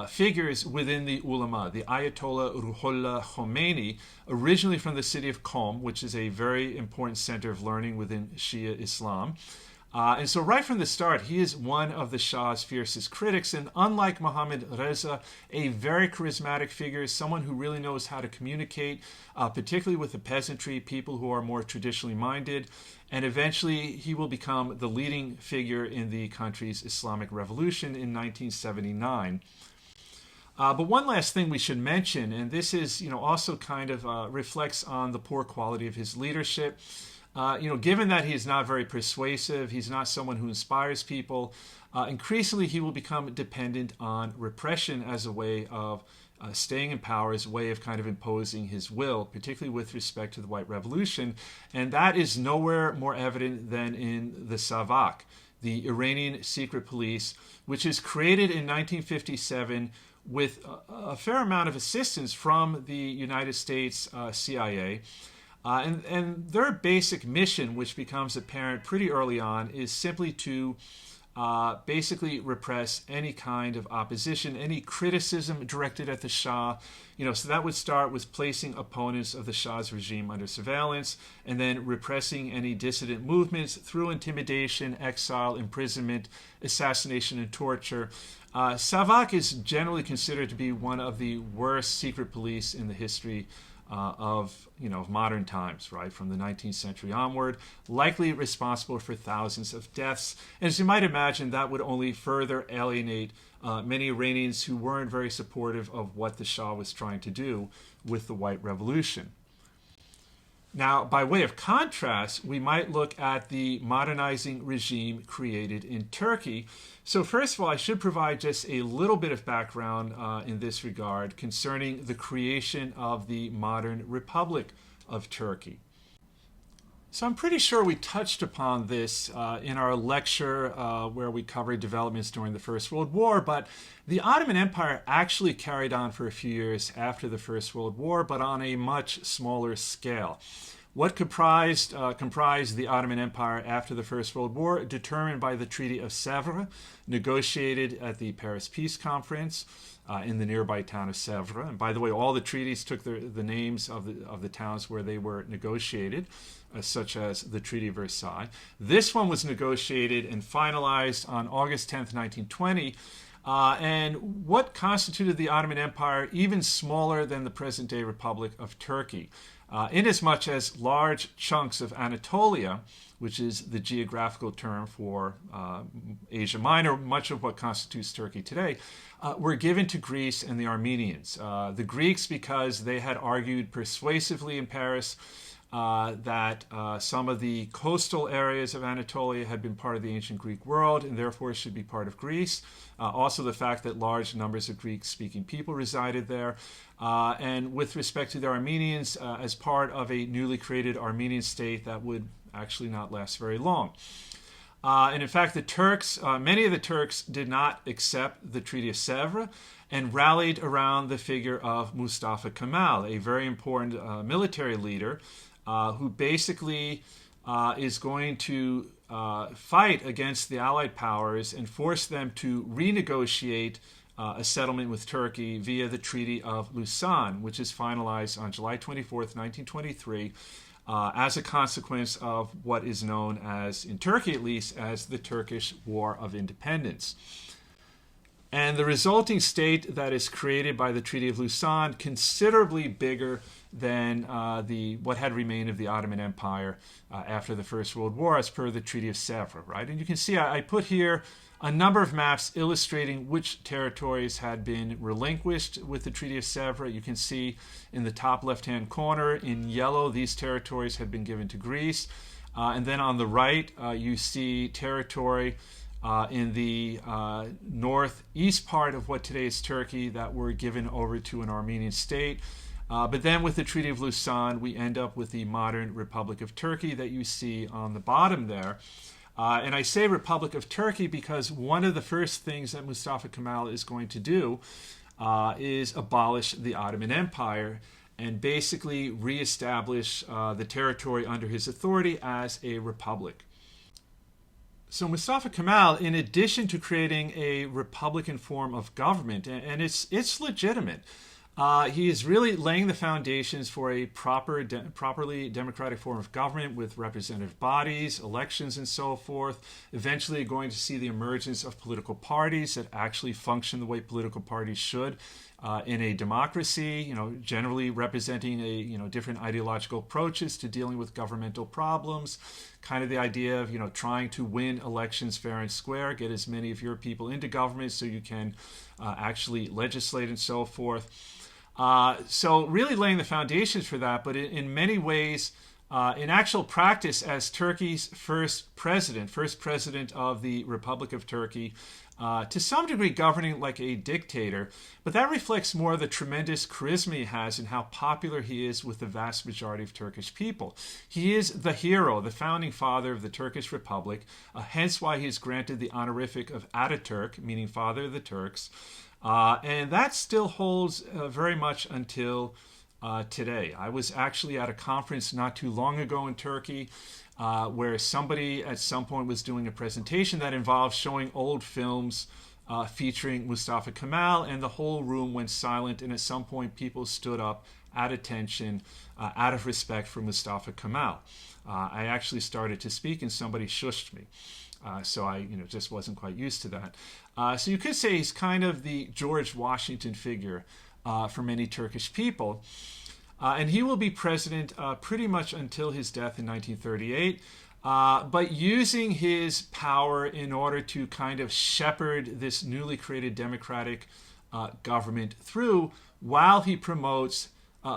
A: figures within the ulama, the Ayatollah Khomeini, originally from the city of Qom, which is a very important center of learning within Shia Islam. And so right from the start, he is one of the Shah's fiercest critics. And unlike Mohammad Reza, a very charismatic figure, someone who really knows how to communicate, particularly with the peasantry, people who are more traditionally minded. And eventually, he will become the leading figure in the country's Islamic Revolution in 1979. But one last thing we should mention, and this is, also kind of reflects on the poor quality of his leadership. Given that he is not very persuasive, he's not someone who inspires people, increasingly he will become dependent on repression as a way of staying in power, as a way of kind of imposing his will, particularly with respect to the White Revolution. And that is nowhere more evident than in the Savak, the Iranian secret police, which is created in 1957 with a fair amount of assistance from the United States CIA. And their basic mission, which becomes apparent pretty early on, is simply to basically repress any kind of opposition, any criticism directed at the Shah. So that would start with placing opponents of the Shah's regime under surveillance, and then repressing any dissident movements through intimidation, exile, imprisonment, assassination, and torture. Savak is generally considered to be one of the worst secret police in the history of modern times, right, from the 19th century onward, likely responsible for thousands of deaths. And as you might imagine, that would only further alienate many Iranians who weren't very supportive of what the Shah was trying to do with the White Revolution. Now, by way of contrast, we might look at the modernizing regime created in Turkey. So first of all, I should provide just a little bit of background in this regard concerning the creation of the modern Republic of Turkey. So I'm pretty sure we touched upon this in our lecture where we covered developments during the First World War, but the Ottoman Empire actually carried on for a few years after the First World War, but on a much smaller scale. What comprised the Ottoman Empire after the First World War, determined by the Treaty of Sèvres, negotiated at the Paris Peace Conference in the nearby town of Sèvres. And by the way, all the treaties took the names of the towns where they were negotiated, such as the Treaty of Versailles. This one was negotiated and finalized on August 10th, 1920. And what constituted the Ottoman Empire even smaller than the present-day Republic of Turkey, inasmuch as large chunks of Anatolia, which is the geographical term for Asia Minor, much of what constitutes Turkey today, were given to Greece and the Armenians. The Greeks, because they had argued persuasively in Paris that some of the coastal areas of Anatolia had been part of the ancient Greek world and therefore should be part of Greece. Also the fact that large numbers of Greek-speaking people resided there. And with respect to the Armenians, as part of a newly created Armenian state that would actually not last very long. And in fact, the Turks, many of the Turks did not accept the Treaty of Sèvres and rallied around the figure of Mustafa Kemal, a very important military leader who basically is going to fight against the Allied powers and force them to renegotiate a settlement with Turkey via the Treaty of Lausanne, which is finalized on July 24th, 1923, as a consequence of what is known as, in Turkey at least, as the Turkish War of Independence. And the resulting state that is created by the Treaty of Lausanne, considerably bigger than what had remained of the Ottoman Empire after the First World War, as per the Treaty of Sèvres, right? And you can see I put here a number of maps illustrating which territories had been relinquished with the Treaty of Sèvres. You can see in the top left-hand corner in yellow, these territories had been given to Greece. And then on the right, you see territory in the northeast part of what today is Turkey that were given over to an Armenian state. But then with the Treaty of Lausanne, we end up with the modern Republic of Turkey that you see on the bottom there. And I say Republic of Turkey because one of the first things that Mustafa Kemal is going to do is abolish the Ottoman Empire and basically reestablish the territory under his authority as a republic. So Mustafa Kemal, in addition to creating a republican form of government, and it's legitimate, he is really laying the foundations for a properly democratic form of government with representative bodies, elections, and so forth. Eventually going to see the emergence of political parties that actually function the way political parties should in a democracy, generally representing different ideological approaches to dealing with governmental problems. Kind of the idea of, trying to win elections fair and square, get as many of your people into government so you can actually legislate and so forth. So really laying the foundations for that, but in many ways, in actual practice, as Turkey's first president of the Republic of Turkey, to some degree governing like a dictator, but that reflects more the tremendous charisma he has and how popular he is with the vast majority of Turkish people. He is the hero, the founding father of the Turkish Republic, hence why he is granted the honorific of Ataturk, meaning father of the Turks. And that still holds very much until today. I was actually at a conference not too long ago in Turkey where somebody at some point was doing a presentation that involved showing old films featuring Mustafa Kemal, and the whole room went silent, and at some point people stood up at attention out of respect for Mustafa Kemal. I actually started to speak and somebody shushed me. So I just wasn't quite used to that. So you could say he's kind of the George Washington figure for many Turkish people. And he will be president pretty much until his death in 1938, but using his power in order to kind of shepherd this newly created democratic government through while he promotes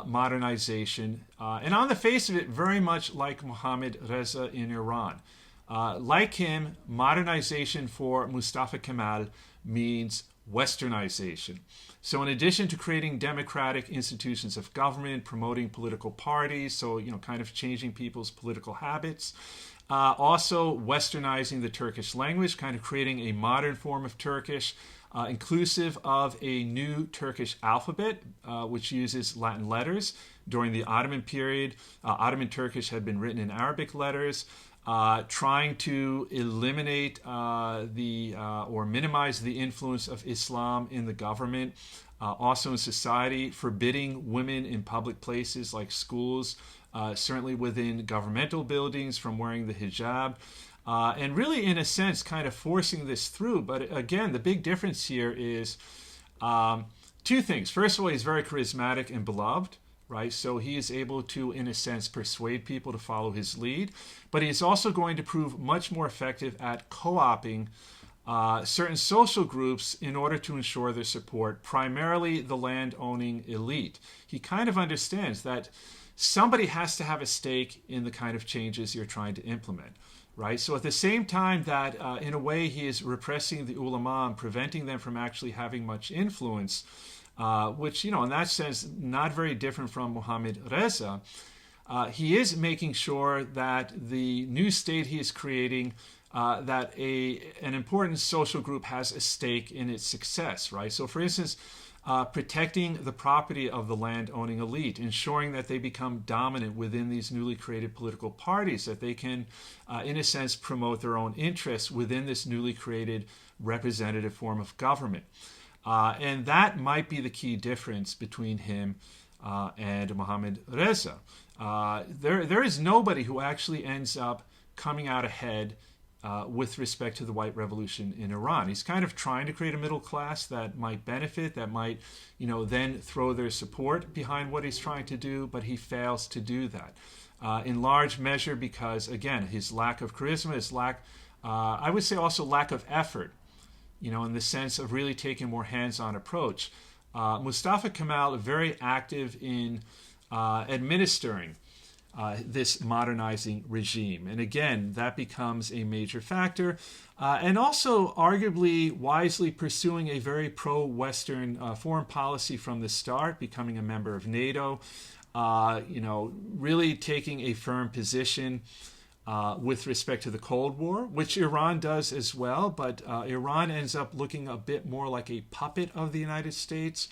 A: modernization, and on the face of it, very much like Mohammad Reza in Iran. Like him, modernization for Mustafa Kemal means westernization. So in addition to creating democratic institutions of government, promoting political parties, so kind of changing people's political habits, also westernizing the Turkish language, kind of creating a modern form of Turkish, inclusive of a new Turkish alphabet, which uses Latin letters. During the Ottoman period, Ottoman Turkish had been written in Arabic letters, trying to eliminate or minimize the influence of Islam in the government, also in society, forbidding women in public places like schools, certainly within governmental buildings, from wearing the hijab, and really, in a sense, kind of forcing this through. But again, the big difference here is two things. First of all, he's very charismatic and beloved. Right, so he is able to, in a sense, persuade people to follow his lead, but he is also going to prove much more effective at co-opting certain social groups in order to ensure their support, primarily the land-owning elite. He kind of understands that somebody has to have a stake in the kind of changes you're trying to implement. Right, so at the same time that, in a way, he is repressing the ulama and preventing them from actually having much influence, which, in that sense, not very different from Mohammad Reza. He is making sure that the new state he is creating, that an important social group has a stake in its success, right? So, for instance, protecting the property of the land-owning elite, ensuring that they become dominant within these newly created political parties, that they can, in a sense, promote their own interests within this newly created representative form of government. And that might be the key difference between him and Mohammad Reza. There is nobody who actually ends up coming out ahead with respect to the white revolution in Iran. He's kind of trying to create a middle class that might benefit, that might, then throw their support behind what he's trying to do, but he fails to do that. In large measure because, again, his lack of charisma, his lack, I would say also lack of effort, in the sense of really taking a more hands-on approach. Mustafa Kemal very active in administering this modernizing regime. And again, that becomes a major factor. And also arguably wisely pursuing a very pro-Western foreign policy from the start, becoming a member of NATO, really taking a firm position with respect to the Cold War, which Iran does as well, but Iran ends up looking a bit more like a puppet of the United States,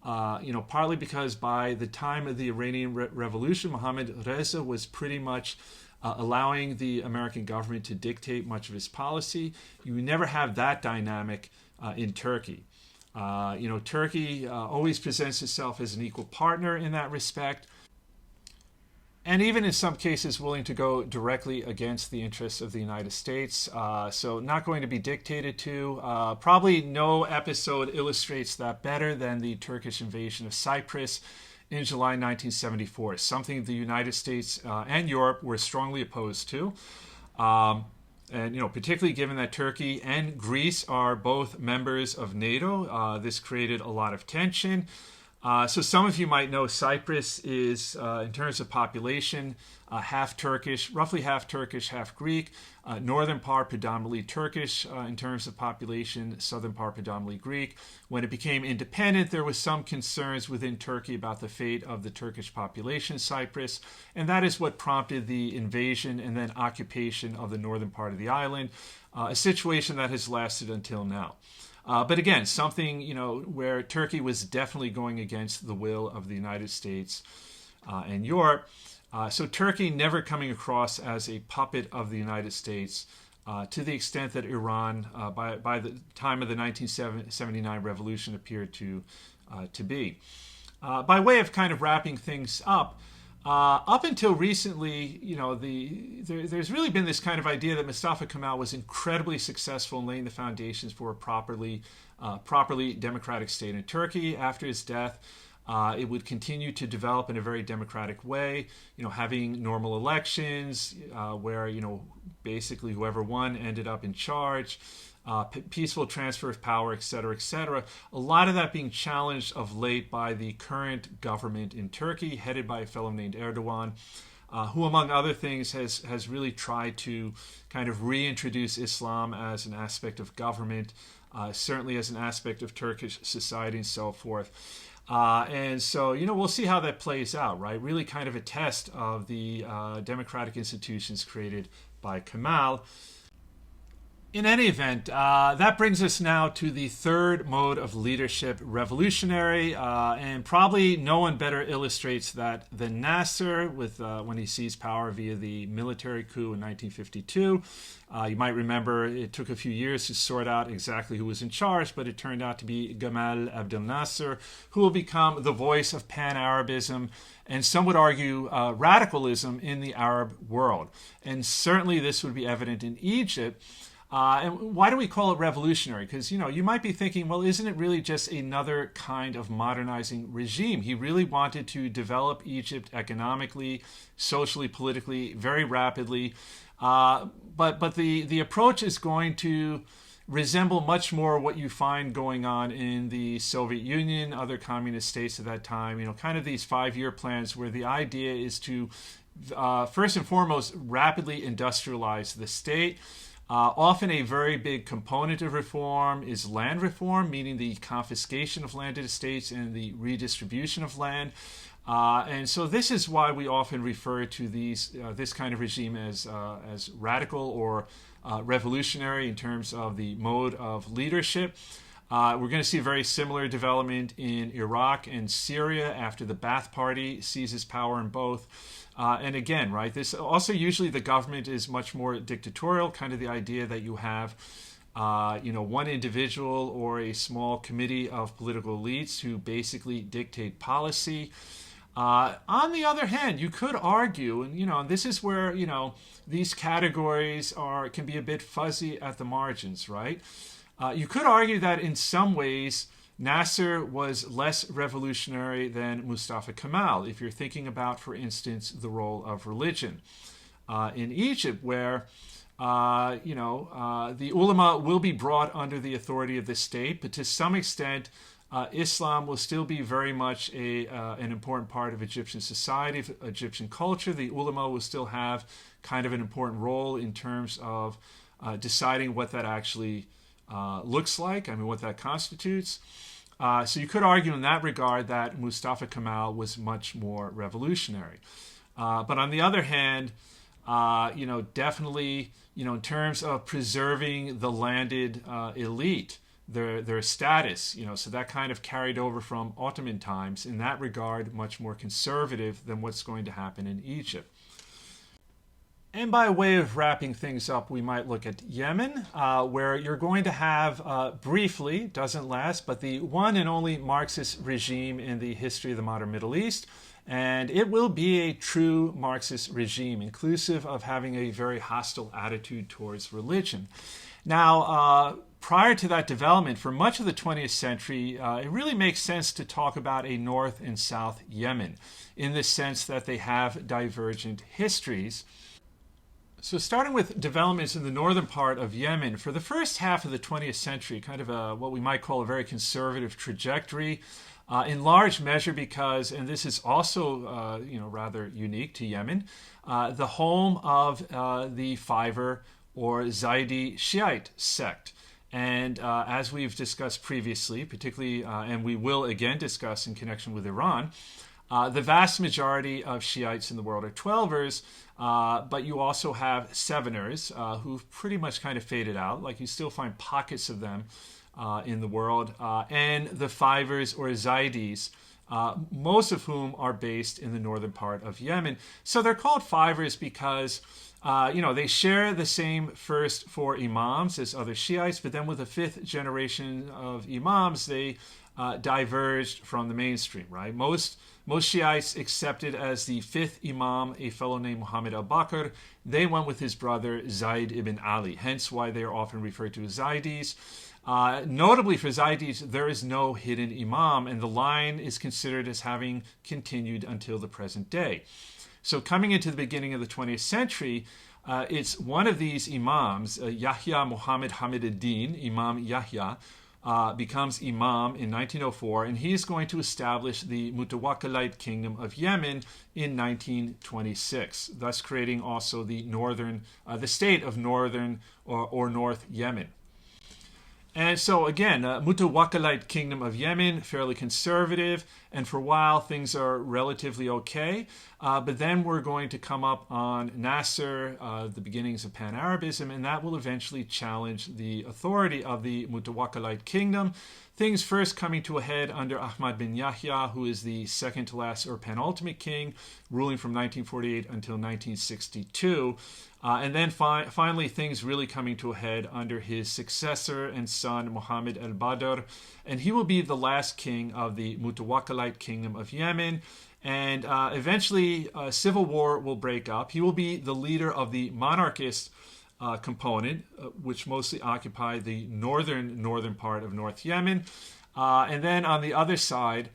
A: partly because by the time of the Iranian Revolution, Mohammad Reza was pretty much allowing the American government to dictate much of his policy. You never have that dynamic in Turkey. Turkey always presents itself as an equal partner in that respect, and even in some cases willing to go directly against the interests of the United States. So not going to be dictated to. Probably no episode illustrates that better than the Turkish invasion of Cyprus in July 1974, something the United States and Europe were strongly opposed to. And, particularly given that Turkey and Greece are both members of NATO, this created a lot of tension. So some of you might know Cyprus is, in terms of population, half Turkish, roughly half Turkish, half Greek. Northern part predominantly Turkish in terms of population, southern part predominantly Greek. When it became independent, there was some concerns within Turkey about the fate of the Turkish population in Cyprus, and that is what prompted the invasion and then occupation of the northern part of the island, a situation that has lasted until now. But again, something, where Turkey was definitely going against the will of the United States and Europe. So Turkey never coming across as a puppet of the United States to the extent that Iran, by the time of the 1979 revolution, appeared to be. By way of kind of wrapping things up until recently, there's really been this kind of idea that Mustafa Kemal was incredibly successful in laying the foundations for a properly democratic state in Turkey. After his death, it would continue to develop in a very democratic way, having normal elections where, basically whoever won ended up in charge. Peaceful transfer of power, etc., etc. A lot of that being challenged of late by the current government in Turkey, headed by a fellow named Erdogan, who, among other things, has really tried to kind of reintroduce Islam as an aspect of government, certainly as an aspect of Turkish society and so forth. And so, we'll see how that plays out, right? Really kind of a test of the democratic institutions created by Kemal. In any event, that brings us now to the third mode of leadership, revolutionary, and probably no one better illustrates that than Nasser when he seized power via the military coup in 1952. You might remember it took a few years to sort out exactly who was in charge, but it turned out to be Gamal Abdel Nasser, who will become the voice of Pan-Arabism, and some would argue radicalism in the Arab world. And certainly this would be evident in Egypt. And why do we call it revolutionary? Because, you might be thinking, well, isn't it really just another kind of modernizing regime? He really wanted to develop Egypt economically, socially, politically, very rapidly. But the approach is going to resemble much more what you find going on in the Soviet Union, other communist states at that time, kind of these 5-year plans where the idea is to, first and foremost, rapidly industrialize the state. Often a very big component of reform is land reform, meaning the confiscation of landed estates and the redistribution of land. And so this is why we often refer to this kind of regime as radical or revolutionary in terms of the mode of leadership. We're going to see a very similar development in Iraq and Syria after the Ba'ath Party seizes power in both. And again, right, this also usually the government is much more dictatorial, kind of the idea that you have, one individual or a small committee of political elites who basically dictate policy. On the other hand, you could argue, and this is where, these categories can be a bit fuzzy at the margins, right? You could argue that in some ways, Nasser was less revolutionary than Mustafa Kemal, if you're thinking about, for instance, the role of religion. In Egypt, where, the ulama will be brought under the authority of the state, but to some extent, Islam will still be very much an important part of Egyptian society, Egyptian culture. The ulama will still have kind of an important role in terms of deciding what that actually looks like, what that constitutes. So you could argue in that regard that Mustafa Kemal was much more revolutionary. But on the other hand, definitely, in terms of preserving the landed elite, their status, so that kind of carried over from Ottoman times. In that regard, much more conservative than what's going to happen in Egypt. And by way of wrapping things up, we might look at Yemen, where you're going to have, briefly, doesn't last, but the one and only Marxist regime in the history of the modern Middle East. And it will be a true Marxist regime, inclusive of having a very hostile attitude towards religion. Now, prior to that development, for much of the 20th century, it really makes sense to talk about a North and South Yemen, in the sense that they have divergent histories. So starting with developments in the northern part of Yemen, for the first half of the 20th century, kind of what we might call a very conservative trajectory, in large measure because, and this is also rather unique to Yemen, the home of the Fiver or Zaidi Shiite sect. And as we've discussed previously, particularly, and we will again discuss in connection with Iran, the vast majority of Shiites in the world are Twelvers, but you also have Seveners who've pretty much kind of faded out. Like you still find pockets of them in the world, and the Fivers or Zaidis, most of whom are based in the northern part of Yemen. So they're called Fivers because they share the same first 4 imams as other Shiites, but then with the 5th generation of imams, they diverged from the mainstream, right? Most Shiites accepted as the 5th imam a fellow named Muhammad al-Bakr. They went with his brother Zayd ibn Ali, hence why they are often referred to as Zaydis. Notably for Zaydis, there is no hidden imam, and the line is considered as having continued until the present day. So coming into the beginning of the 20th century, It's one of these imams, Yahya Muhammad Hamid ad-Din, Imam Yahya, becomes imam in 1904, and he's going to establish the Mutawakkilite Kingdom of Yemen in 1926, thus creating also the state of northern or North Yemen. And so again, Mutawakkilite Kingdom of Yemen, fairly conservative, and for a while things are relatively okay. But then we're going to come up on Nasser, the beginnings of Pan-Arabism, and that will eventually challenge the authority of the Mutawakkilite Kingdom. Things first coming to a head under Ahmad bin Yahya, who is the second to last or penultimate king, ruling from 1948 until 1962. And then finally, things really coming to a head under his successor and son, Muhammad al-Badr. And he will be the last king of the Mutawakkilite Kingdom of Yemen. And eventually, a civil war will break up. He will be the leader of the monarchist component, which mostly occupy the northern part of North Yemen. And then on the other side,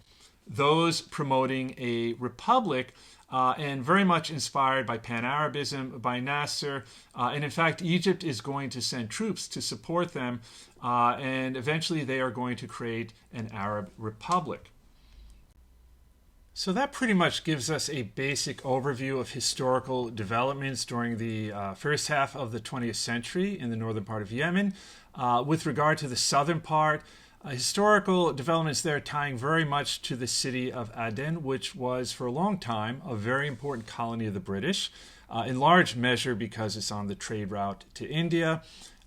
A: those promoting a republic, and very much inspired by Pan-Arabism, by Nasser. And in fact, Egypt is going to send troops to support them, and eventually they are going to create an Arab republic. So that pretty much gives us a basic overview of historical developments during the first half of the 20th century in the northern part of Yemen. With regard to the southern part, historical developments there tying very much to the city of Aden, which was for a long time a very important colony of the British, in large measure because it's on the trade route to India.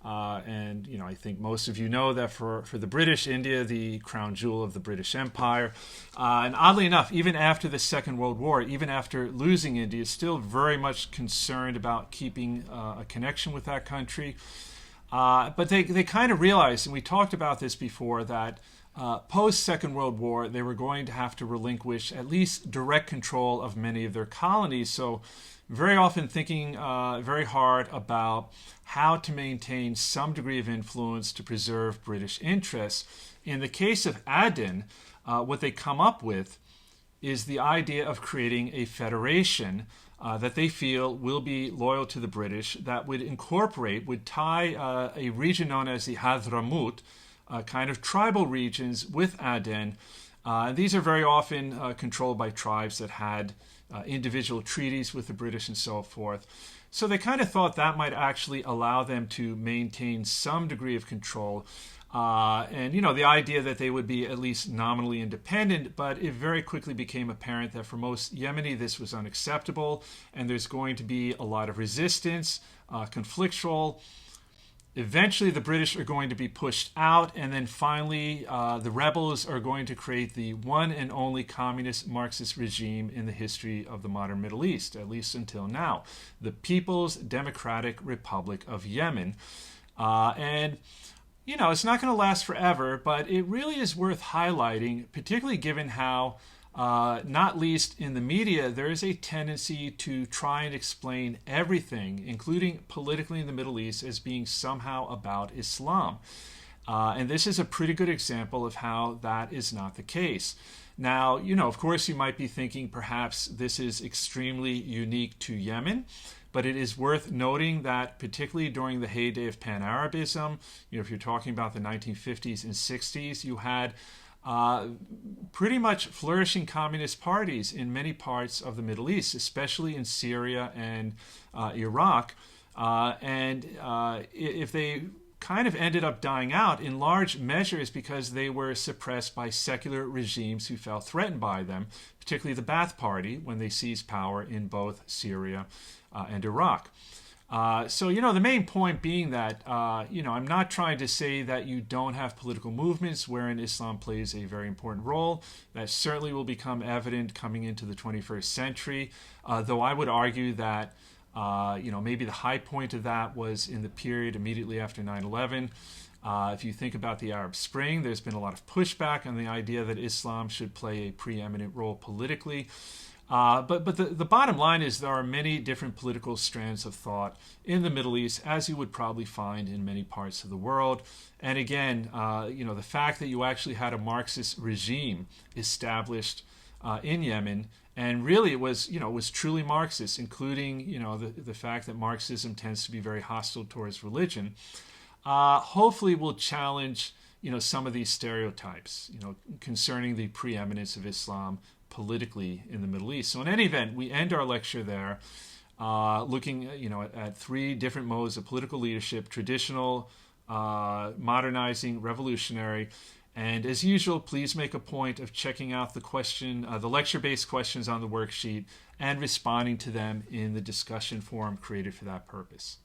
A: And I think most of you know that for the British, India, the crown jewel of the British Empire. And oddly enough, even after the Second World War, even after losing India, is still very much concerned about keeping a connection with that country. But they kind of realized, and we talked about this before, that post-Second World War, they were going to have to relinquish at least direct control of many of their colonies. So very often thinking very hard about how to maintain some degree of influence to preserve British interests. In the case of Aden, what they come up with is the idea of creating a federation that they feel will be loyal to the British, that would tie a region known as the Hadramut, kind of tribal regions with Aden. These are very often controlled by tribes that had individual treaties with the British and so forth. So they kind of thought that might actually allow them to maintain some degree of control. And the idea that they would be at least nominally independent, but it very quickly became apparent that for most Yemeni this was unacceptable, and there's going to be a lot of resistance, conflictual. Eventually the British are going to be pushed out, and then finally the rebels are going to create the one and only communist Marxist regime in the history of the modern Middle East, at least until now, the People's Democratic Republic of Yemen. And it's not going to last forever, but it really is worth highlighting, particularly given how, not least in the media, there is a tendency to try and explain everything, including politically in the Middle East, as being somehow about Islam. And this is a pretty good example of how that is not the case. Now, of course, you might be thinking perhaps this is extremely unique to Yemen. But it is worth noting that particularly during the heyday of Pan-Arabism, if you're talking about the 1950s and 60s, you had pretty much flourishing communist parties in many parts of the Middle East, especially in Syria and Iraq. If they kind of ended up dying out in large measures because they were suppressed by secular regimes who felt threatened by them, particularly the Ba'ath Party when they seized power in both Syria and Iraq. So the main point being that, I'm not trying to say that you don't have political movements wherein Islam plays a very important role. That certainly will become evident coming into the 21st century, though I would argue that, maybe the high point of that was in the period immediately after 9/11. If you think about the Arab Spring, there's been a lot of pushback on the idea that Islam should play a preeminent role politically. But the bottom line is there are many different political strands of thought in the Middle East, as you would probably find in many parts of the world. And again, the fact that you actually had a Marxist regime established in Yemen And really, it was truly Marxist, including the fact that Marxism tends to be very hostile towards religion. Hopefully, will challenge some of these stereotypes concerning the preeminence of Islam politically in the Middle East. So, in any event, we end our lecture there, looking at three different modes of political leadership: traditional, modernizing, revolutionary. And as usual, please make a point of checking out the lecture-based questions on the worksheet and responding to them in the discussion forum created for that purpose.